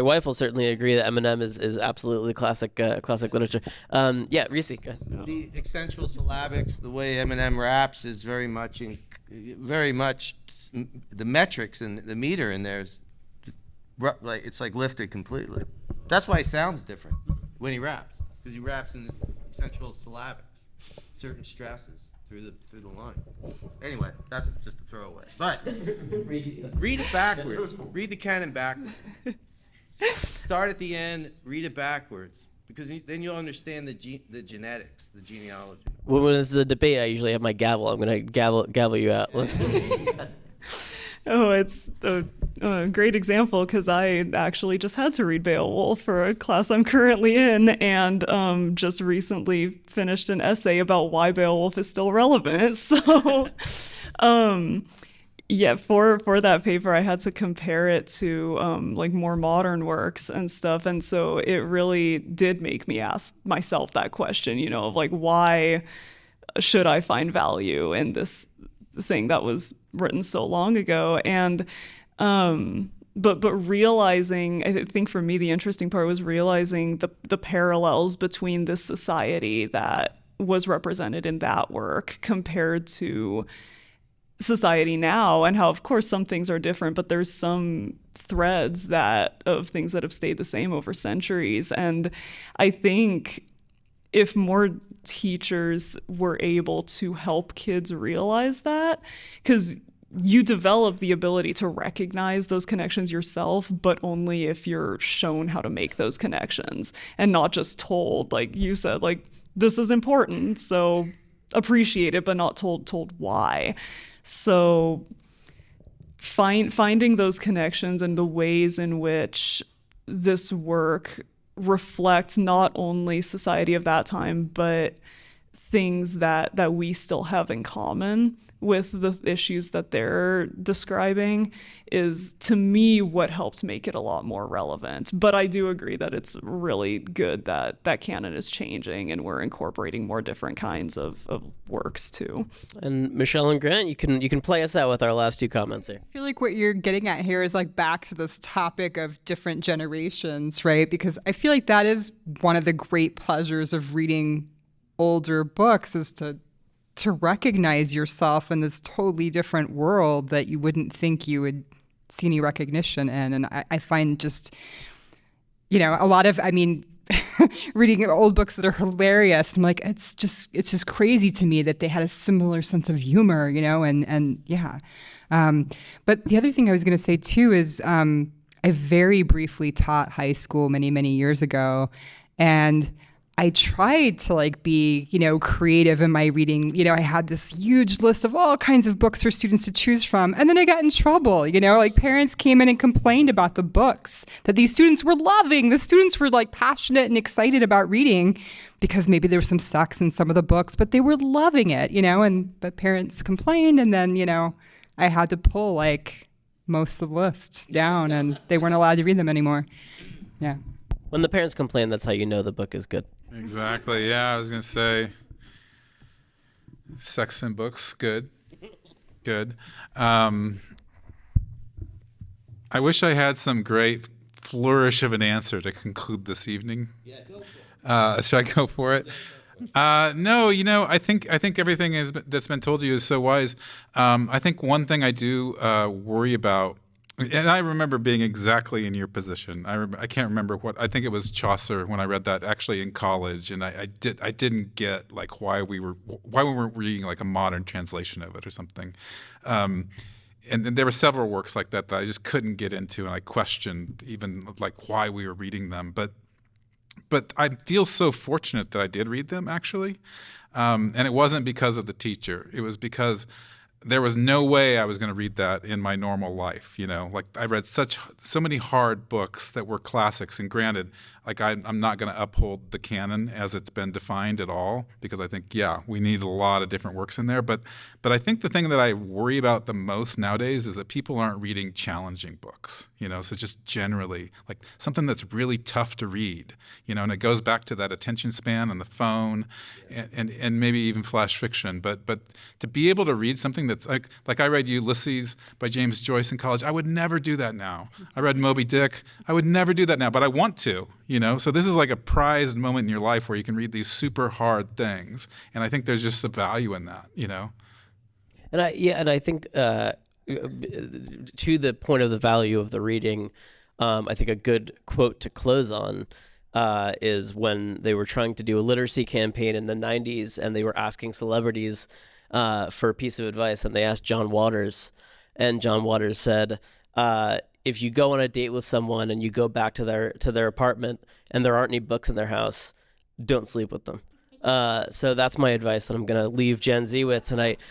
wife will certainly agree that Eminem is absolutely classic literature. Yeah, Rysi, go ahead. The accentual syllabics, the way Eminem raps, is very much the metrics and the meter in there is like it's like lifted completely. That's why he sounds different when he raps, because he raps in accentual syllabics, certain stresses through the line. Anyway, that's just a throwaway. But read it backwards. Read the canon backwards. Start at the end. Read it backwards, because then you'll understand the genetics, the genealogy. When this is a debate, I usually have my gavel. I'm going to gavel you out. Listen. Oh, it's a great example, because I actually just had to read Beowulf for a class I'm currently in, and just recently finished an essay about why Beowulf is still relevant. So, yeah, for that paper, I had to compare it to like more modern works and stuff, and so it really did make me ask myself that question, you know, of like, why should I find value in this thing that was written so long ago? And but realizing, I think for me the interesting part was realizing the parallels between this society that was represented in that work compared to society now, and how of course some things are different, but there's some threads of things that have stayed the same over centuries. And I think if more teachers were able to help kids realize that, because you develop the ability to recognize those connections yourself, but only if you're shown how to make those connections and not just told, like you said, like, this is important, so appreciate it, but not told why. So finding those connections and the ways in which this work reflects not only society of that time, but things that we still have in common with the issues that they're describing is, to me, what helped make it a lot more relevant. But I do agree that it's really good that canon is changing and we're incorporating more different kinds of works too. And Michelle and Grant, you can play us out with our last two comments here. I feel like what you're getting at here is like back to this topic of different generations, right? Because I feel like that is one of the great pleasures of reading older books, is to recognize yourself in this totally different world that you wouldn't think you would see any recognition in. And I find just, a lot of, reading old books that are hilarious, I'm like, it's just crazy to me that they had a similar sense of humor, and yeah. But the other thing I was going to say too is I very briefly taught high school many, many years ago, and I tried to be, creative in my reading. I had this huge list of all kinds of books for students to choose from. And then I got in trouble, parents came in and complained about the books that these students were loving. The students were passionate and excited about reading because maybe there was some sex in some of the books, but they were loving it, but parents complained. And then, I had to pull most of the list down and they weren't allowed to read them anymore. Yeah. When the parents complain, that's how you know the book is good. Exactly. Yeah, I was going to say sex in books, good. I wish I had some great flourish of an answer to conclude this evening. Yeah, go for it. Should I go for it? No, I think everything that's been told to you is so wise. I think one thing I do worry about, and I remember being exactly in your position. I can't remember I think it was Chaucer when I read that actually in college, and I didn't get why we weren't reading a modern translation of it or something. And there were several works like that I just couldn't get into, and I questioned even why we were reading them. But I feel so fortunate that I did read them actually, and it wasn't because of the teacher. It was because there was no way I was going to read that in my normal life. I read so many hard books that were classics, and granted, I'm not going to uphold the canon as it's been defined at all, because I think, we need a lot of different works in there. But I think the thing that I worry about the most nowadays is that people aren't reading challenging books, so just generally something that's really tough to read, and it goes back to that attention span and the phone and maybe even flash fiction. But to be able to read something that's like I read Ulysses by James Joyce in college. I would never do that now. I read Moby Dick. I would never do that now, but I want to. So this is a prized moment in your life where you can read these super hard things, and I think there's just some value in that. And I think to the point of the value of the reading, I think a good quote to close on is when they were trying to do a literacy campaign in the 90s, and they were asking celebrities for a piece of advice, and they asked John Waters, and John Waters said, if you go on a date with someone and you go back to their apartment and there aren't any books in their house, don't sleep with them. So that's my advice that I'm going to leave Gen Z with tonight.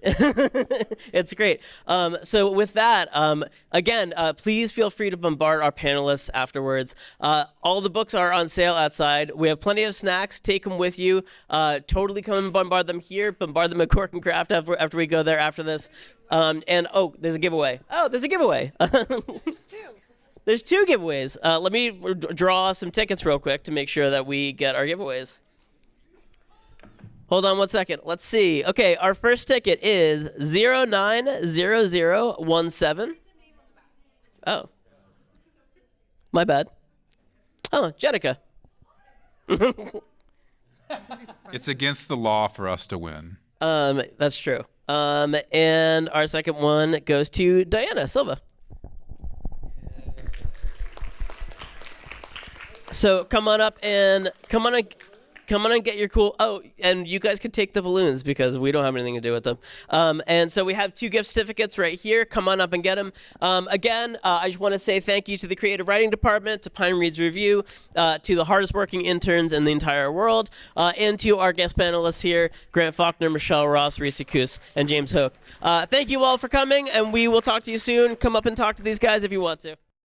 It's great. So with that, again, please feel free to bombard our panelists afterwards. All the books are on sale outside. We have plenty of snacks. Take them with you. Totally come and bombard them here. Bombard them at Cork and Craft after we go there after this. There's a giveaway. There's a giveaway. There's two. There's two giveaways. Let me draw some tickets real quick to make sure that we get our giveaways. Hold on 1 second. Let's see. Okay, our first ticket is 090017. Oh. My bad. Oh, Jenica. It's against the law for us to win. That's true. And our second one goes to Diana Silva. So come on and get your cool. Oh, and you guys can take the balloons because we don't have anything to do with them. And so we have 2 gift certificates right here. Come on up and get them. Again, I just want to say thank you to the creative writing department, to Pine Reads Review, to the hardest working interns in the entire world, and to our guest panelists here, Grant Faulkner, Michelle Ross, Rysi Koos, and James Hoch. Thank you all for coming, and we will talk to you soon. Come up and talk to these guys if you want to.